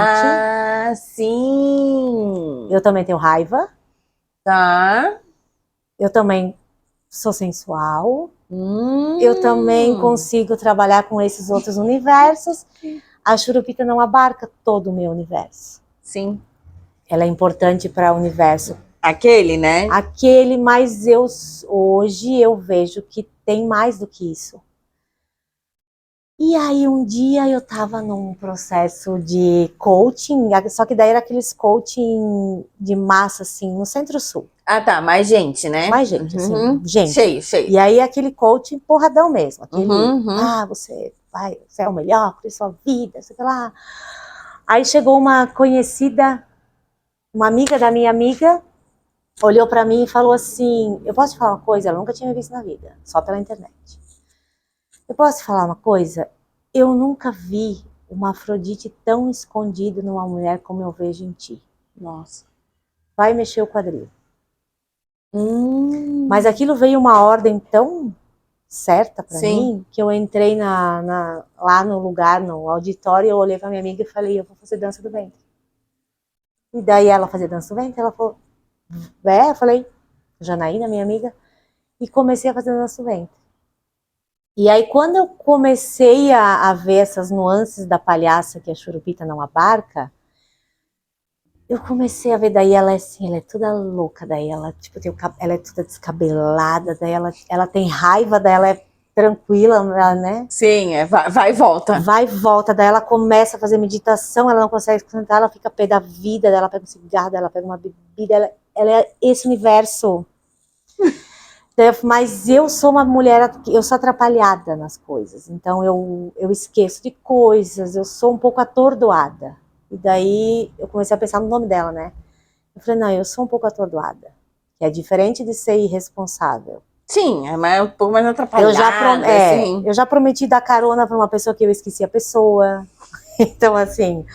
Sim! Eu também tenho raiva. Eu também sou sensual. Eu também consigo trabalhar com esses outros universos. A churupita não abarca todo o meu universo. Sim. Ela é importante para o universo. Aquele, né? Aquele, mas hoje eu vejo que tem mais do que isso. E aí um dia eu estava num processo de coaching, só que daí era aqueles coaching de massa, assim, no Centro-Sul. Tá, mais gente, né? Mais gente, assim, gente. Cheio. E aí aquele coaching porradão mesmo. Aquele, você é o melhor para sua vida, sei lá. Aí chegou uma conhecida, uma amiga da minha amiga, olhou para mim e falou assim, eu posso te falar uma coisa? Ela nunca tinha me visto na vida, só pela internet. Eu posso te falar uma coisa? eu nunca vi uma Afrodite tão escondida numa mulher como eu vejo em ti. Nossa. Vai mexer o quadril. Mas aquilo veio uma ordem tão certa para mim, que eu entrei lá no lugar, no auditório, eu olhei para minha amiga e falei, eu vou fazer dança do ventre. E daí ela fazia dança do ventre, ela falou, eu falei, Janaína, minha amiga, e comecei a fazer dança do ventre. E aí quando eu comecei a ver essas nuances da palhaça que a Churupita não abarca, eu comecei a ver, daí ela é assim, ela é toda louca, daí ela, tipo, ela é toda descabelada, daí ela tem raiva, daí ela é tranquila, né? Sim, vai e volta. Vai e volta, daí ela começa a fazer meditação, ela não consegue sentar, ela fica pé da vida, daí ela pega um cigarro, daí ela pega uma bebida, ela é esse universo. Mas eu sou uma mulher, eu sou atrapalhada nas coisas, então eu esqueço de coisas, eu sou um pouco atordoada. E daí eu comecei a pensar no nome dela, né? Eu falei, não, eu sou um pouco atordoada. Que é diferente de ser irresponsável. Sim, é um pouco mais atrapalhada. Eu já prometi dar carona para uma pessoa que eu esqueci a pessoa. Então, assim,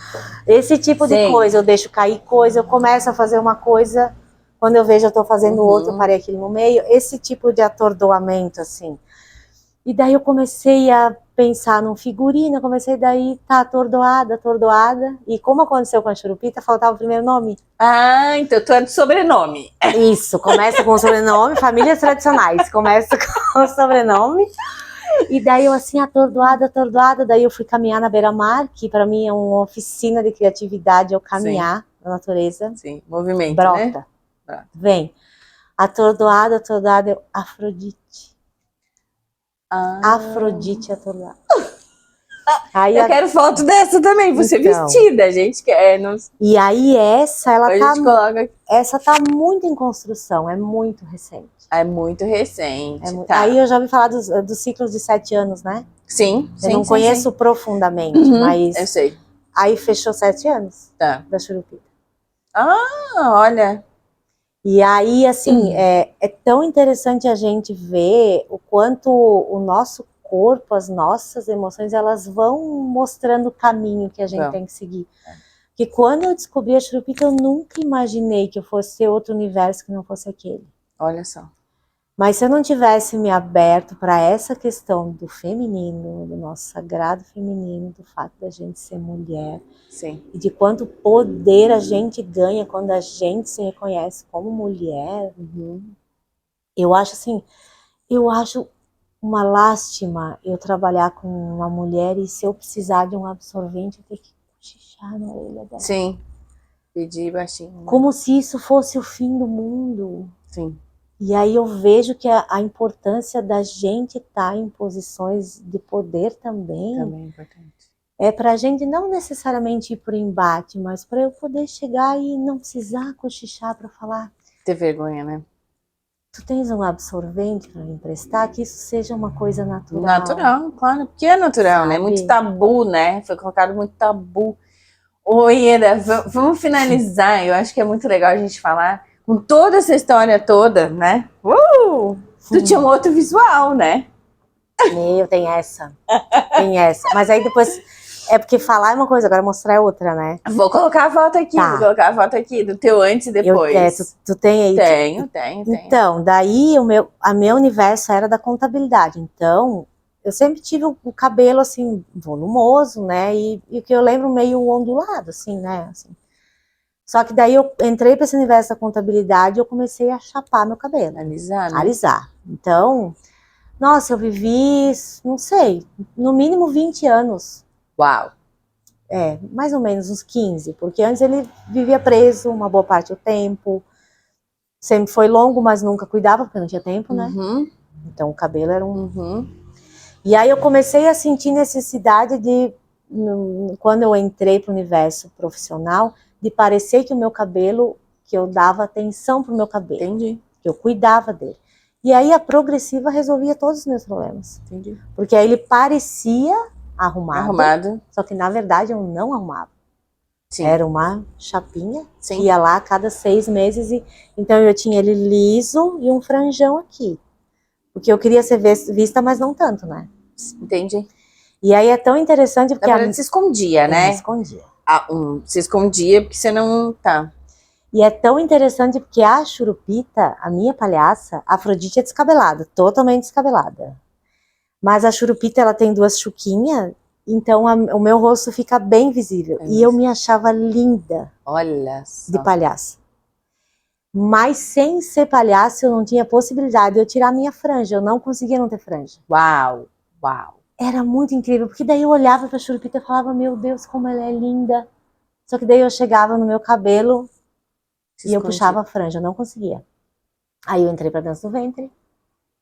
esse tipo de coisa, eu deixo cair coisa, eu começo a fazer uma coisa, quando eu vejo eu tô fazendo outra, eu parei aquilo no meio. Esse tipo de atordoamento, assim. E daí eu comecei a pensar num figurino, comecei daí, tá atordoada. E como aconteceu com a Churupita, faltava o primeiro nome. Ah, então tu é do sobrenome. Isso, começa com o sobrenome, famílias tradicionais, começa com o sobrenome. E daí eu assim, atordoada, daí eu fui caminhar na beira-mar, que para mim é uma oficina de criatividade, eu caminhar na natureza. Sim, movimento, brota, né? Vem. Atordoada, eu, Afrodite. Afrodite atordoada. Aí eu quero foto dessa também, você então, vestida, a gente quer. E aí essa tá muito em construção, é muito recente. É muito recente. Tá. Aí eu já ouvi falar dos ciclos de 7 anos, né? Sim, eu não conheço profundamente, mas eu sei. Aí fechou 7 anos da Churupita. Ah, olha. E aí, assim, é tão interessante a gente ver o quanto o nosso corpo, as nossas emoções, elas vão mostrando o caminho que a gente tem que seguir. Porque quando eu descobri a Churupita, eu nunca imaginei que eu fosse ter outro universo que não fosse aquele. Olha só. Mas se eu não tivesse me aberto para essa questão do feminino, do nosso sagrado feminino, do fato da gente ser mulher, e de quanto poder a gente ganha quando a gente se reconhece como mulher, eu acho assim, uma lástima eu trabalhar com uma mulher e se eu precisar de um absorvente, eu ter que cochichar na orelha dela. Sim, pedir baixinho. Como se isso fosse o fim do mundo. Sim. E aí eu vejo que a importância da gente estar em posições de poder também é importante. É para a gente não necessariamente ir para o embate, mas para eu poder chegar e não precisar cochichar para falar. Ter vergonha, né? Tu tens um absorvente para me emprestar? Que isso seja uma coisa natural. Natural, claro, porque é natural, né? Muito tabu, né? Foi colocado muito tabu. Oi, Ieda, vamos finalizar. Eu acho que é muito legal a gente falar com toda essa história toda, né? Tu tinha um outro visual, né? Tem essa. Mas aí depois, é porque falar é uma coisa, agora mostrar é outra, né? Vou colocar a foto aqui, do teu antes e depois. Tu tem aí? Tenho. Então, daí a meu universo era da contabilidade, então eu sempre tive o cabelo assim, volumoso, né? E o que eu lembro meio ondulado, assim, né? Assim. Só que daí eu entrei para esse universo da contabilidade e eu comecei a chapar meu cabelo. Alisar, né? Alisar. Então, nossa, eu vivi, não sei, no mínimo 20 anos. Uau! Mais ou menos uns 15, porque antes ele vivia preso uma boa parte do tempo. Sempre foi longo, mas nunca cuidava, porque não tinha tempo, né? Então o cabelo era E aí eu comecei a sentir necessidade de, quando eu entrei para o universo profissional, de parecer que o meu cabelo, que eu dava atenção para o meu cabelo. Entendi. Que eu cuidava dele. E aí a progressiva resolvia todos os meus problemas. Entendi. Porque aí ele parecia arrumado, só que na verdade eu não arrumava. Sim. Era uma chapinha, que ia lá a cada 6 meses. Então eu tinha ele liso e um franjão aqui. Porque eu queria ser vista, mas não tanto, né? Entendi. E aí é tão interessante Na porque verdade, se escondia, eu me né? escondia. Se escondia porque você não tá. E é tão interessante porque a Churupita, a minha palhaça, a Afrodite é descabelada, totalmente descabelada. Mas a Churupita, ela tem 2 chuquinhas, então o meu rosto fica bem visível. É E eu isso. me achava linda Olha de só. palhaça. Mas sem ser palhaça, eu não tinha possibilidade de eu tirar a minha franja. Eu não conseguia não ter franja. Uau, uau. Era muito incrível, porque daí eu olhava pra Churupita e falava, meu Deus, como ela é linda. Só que daí eu chegava no meu cabelo Se e eu escondia. puxava a franja, eu não conseguia. Aí eu entrei pra dança do ventre,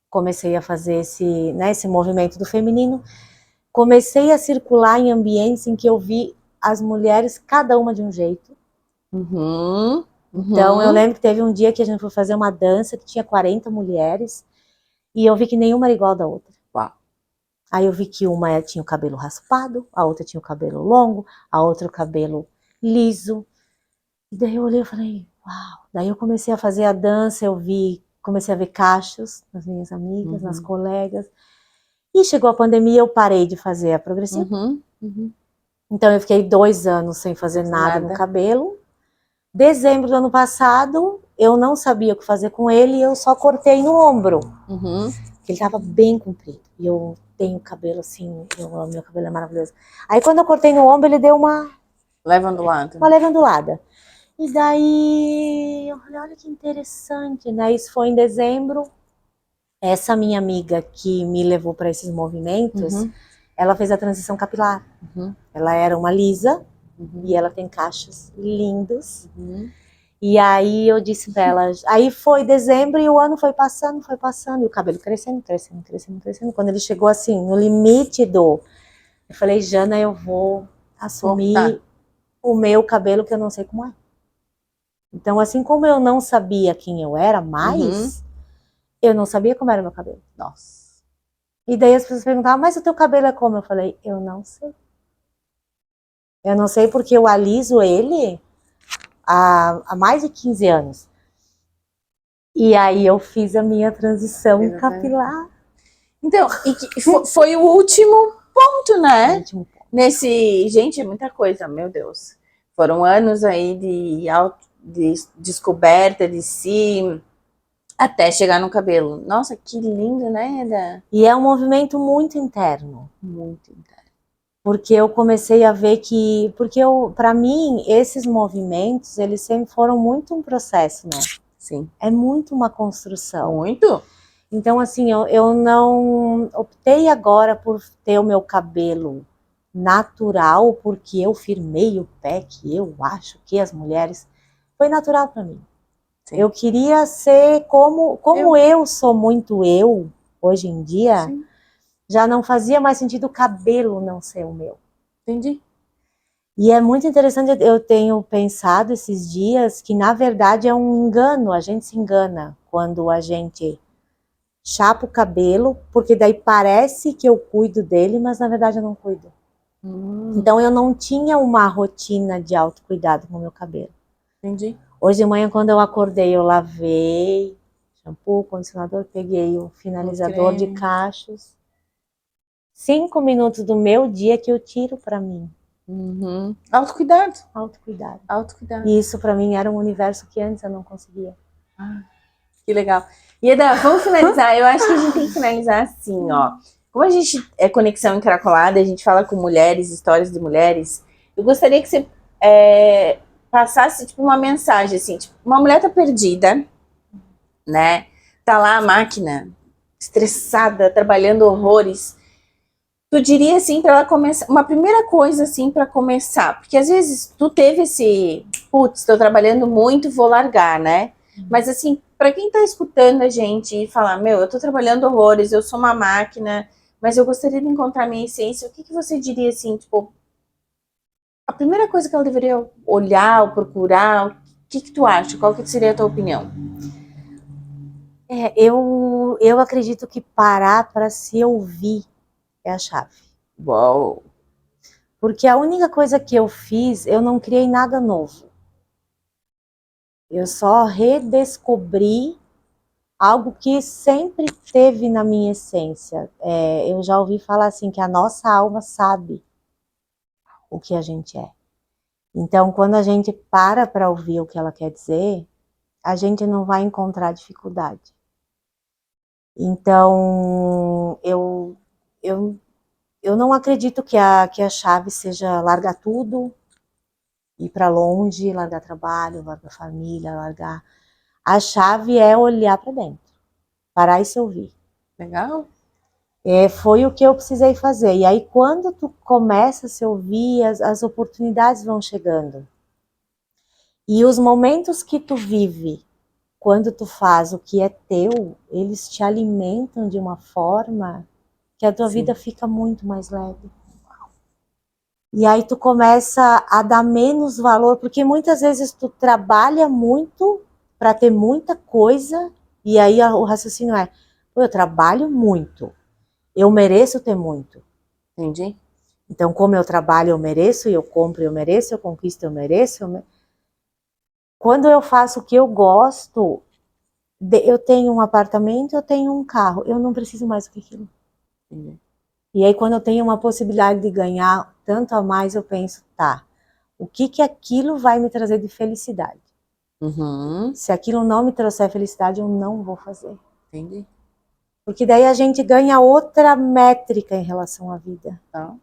comecei a fazer esse movimento do feminino, comecei a circular em ambientes em que eu vi as mulheres, cada uma de um jeito. Uhum, Então eu uhum. lembro que teve um dia que a gente foi fazer uma dança que tinha 40 mulheres e eu vi que nenhuma era igual da outra. Uau. Aí eu vi que uma tinha o cabelo raspado, a outra tinha o cabelo longo, a outra o cabelo liso. E daí eu olhei e falei, uau. Daí eu comecei a fazer a dança, comecei a ver cachos nas minhas amigas, nas colegas. E chegou a pandemia, eu parei de fazer a progressiva. Uhum, uhum. Então eu fiquei 2 anos sem fazer nada no cabelo. Dezembro do ano passado, eu não sabia o que fazer com ele e eu só cortei no ombro. Uhum. Ele tava bem comprido. E eu tenho cabelo assim, meu cabelo é maravilhoso. Aí quando eu cortei no ombro, ele deu uma Leva ondulado. leve ondulada. E daí eu falei, olha que interessante, né? Isso foi em dezembro. Essa minha amiga que me levou para esses movimentos, Uhum. ela fez a transição capilar. Uhum. Ela era uma lisa Uhum. e ela tem cachos lindos. Uhum. E aí eu disse pra ela, aí foi dezembro e o ano foi passando, e o cabelo crescendo, crescendo, crescendo, crescendo. Quando ele chegou assim, no limite eu falei, Jana, eu vou assumir o meu cabelo que eu não sei como é. Então, assim como eu não sabia quem eu era mais, eu não sabia como era o meu cabelo. Nossa. E daí as pessoas perguntavam, mas o teu cabelo é como? Eu falei, eu não sei. Eu não sei porque eu aliso ele há mais de 15 anos. E aí eu fiz a minha transição capilar. Então, foi o último ponto, né? Último ponto. Gente, é muita coisa, meu Deus. Foram anos aí de descoberta de si, até chegar no cabelo. Nossa, que lindo, né, Eda? E é um movimento muito interno. Muito interno. Porque eu comecei a ver que... para mim, esses movimentos, eles sempre foram muito um processo, né? Sim. É muito uma construção. Muito? Então, assim, eu não optei agora por ter o meu cabelo natural, porque eu firmei o pé, que eu acho que as mulheres... Foi natural para mim. Sim. Eu queria ser como eu sou muito eu, hoje em dia, sim, já não fazia mais sentido o cabelo não ser o meu. Entendi. E é muito interessante, eu tenho pensado esses dias que, na verdade, é um engano, a gente se engana quando a gente chapa o cabelo, porque daí parece que eu cuido dele, mas na verdade eu não cuido. Então eu não tinha uma rotina de autocuidado com o meu cabelo. Entendi. Hoje de manhã, quando eu acordei, eu lavei, shampoo, condicionador, peguei o finalizador de cachos. 5 minutos do meu dia que eu tiro pra mim. Autocuidado. Autocuidado. Autocuidado. E isso pra mim era um universo que antes eu não conseguia. Que legal. E Eda, vamos finalizar. Eu acho que a gente tem que finalizar assim, ó. Como a gente é conexão encaracolada, a gente fala com mulheres, histórias de mulheres, eu gostaria que você passasse tipo uma mensagem assim, tipo, uma mulher tá perdida, né? Tá lá a máquina, estressada, trabalhando horrores. Tu diria assim para ela começar, uma primeira coisa assim para começar, porque às vezes tu teve esse, putz, tô trabalhando muito, vou largar, né? Mas assim, para quem tá escutando a gente e falar, meu, eu tô trabalhando horrores, eu sou uma máquina, mas eu gostaria de encontrar minha essência, o que que você diria assim, tipo, a primeira coisa que ela deveria olhar ou procurar, o que que tu acha? Qual que seria a tua opinião? Eu acredito que parar para se ouvir é a chave. Uau! Porque a única coisa que eu fiz, eu não criei nada novo. Eu só redescobri algo que sempre teve na minha essência. Eu já ouvi falar assim, que a nossa alma sabe o que a gente é. Então, quando a gente para ouvir o que ela quer dizer, a gente não vai encontrar dificuldade. Então, eu não acredito que a chave seja largar tudo, ir para longe, largar trabalho, largar família, largar... A chave é olhar para dentro, parar e se ouvir. Legal. Foi o que eu precisei fazer. E aí, quando tu começa a se ouvir, as oportunidades vão chegando. E os momentos que tu vive, quando tu faz o que é teu, eles te alimentam de uma forma que a tua vida fica muito mais leve. E aí tu começa a dar menos valor, porque muitas vezes tu trabalha muito para ter muita coisa, e aí o raciocínio é, eu trabalho muito, eu mereço ter muito. Entendi. Então, como eu trabalho, eu mereço, eu compro, eu mereço, eu conquisto, eu mereço. Quando eu faço o que eu gosto, eu tenho um apartamento, eu tenho um carro, eu não preciso mais do que aquilo. Entendi. E aí, quando eu tenho uma possibilidade de ganhar tanto a mais, eu penso, tá, o que aquilo vai me trazer de felicidade? Uhum. Se aquilo não me trouxer felicidade, eu não vou fazer. Entendi. Porque daí a gente ganha outra métrica em relação à vida. Tá.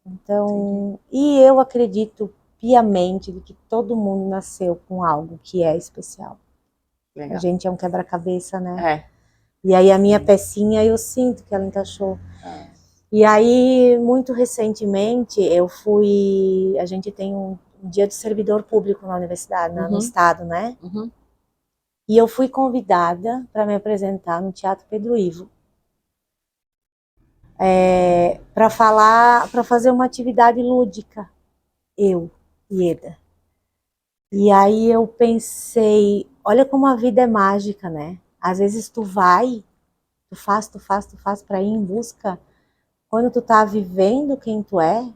Então, e eu acredito piamente de que todo mundo nasceu com algo que é especial. Legal. A gente é um quebra-cabeça, né? É. E aí a minha pecinha, eu sinto que ela encaixou. É. E aí, muito recentemente, a gente tem um dia do servidor público na universidade, no estado, né? Uhum. E eu fui convidada para me apresentar no Teatro Pedro Ivo. Para fazer uma atividade lúdica, eu, Ieda. E aí eu pensei, olha como a vida é mágica, né? Às vezes tu vai, tu faz para ir em busca. Quando tu tá vivendo quem tu é,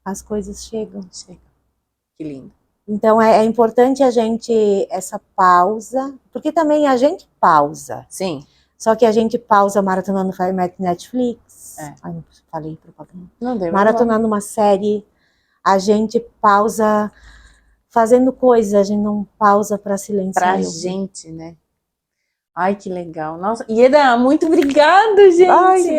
as coisas chegam. Chega. Que lindo. Então é importante a gente, essa pausa, porque também a gente pausa. Sim. Só que a gente pausa maratonando Netflix. Ai, não falei propaganda. Não deu. Maratonando uma série. A gente pausa fazendo coisas, a gente não pausa para silenciar. Pra gente, né? Ai, que legal. Nossa, Ieda, muito obrigada, gente.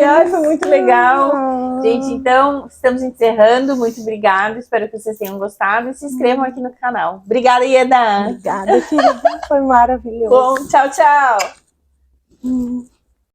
Ai, foi muito legal. Gente, então, estamos encerrando. Muito obrigada. Espero que vocês tenham gostado. E se inscrevam aqui no canal. Obrigada, Ieda. Obrigada, querida. Foi maravilhoso. Bom, tchau, tchau.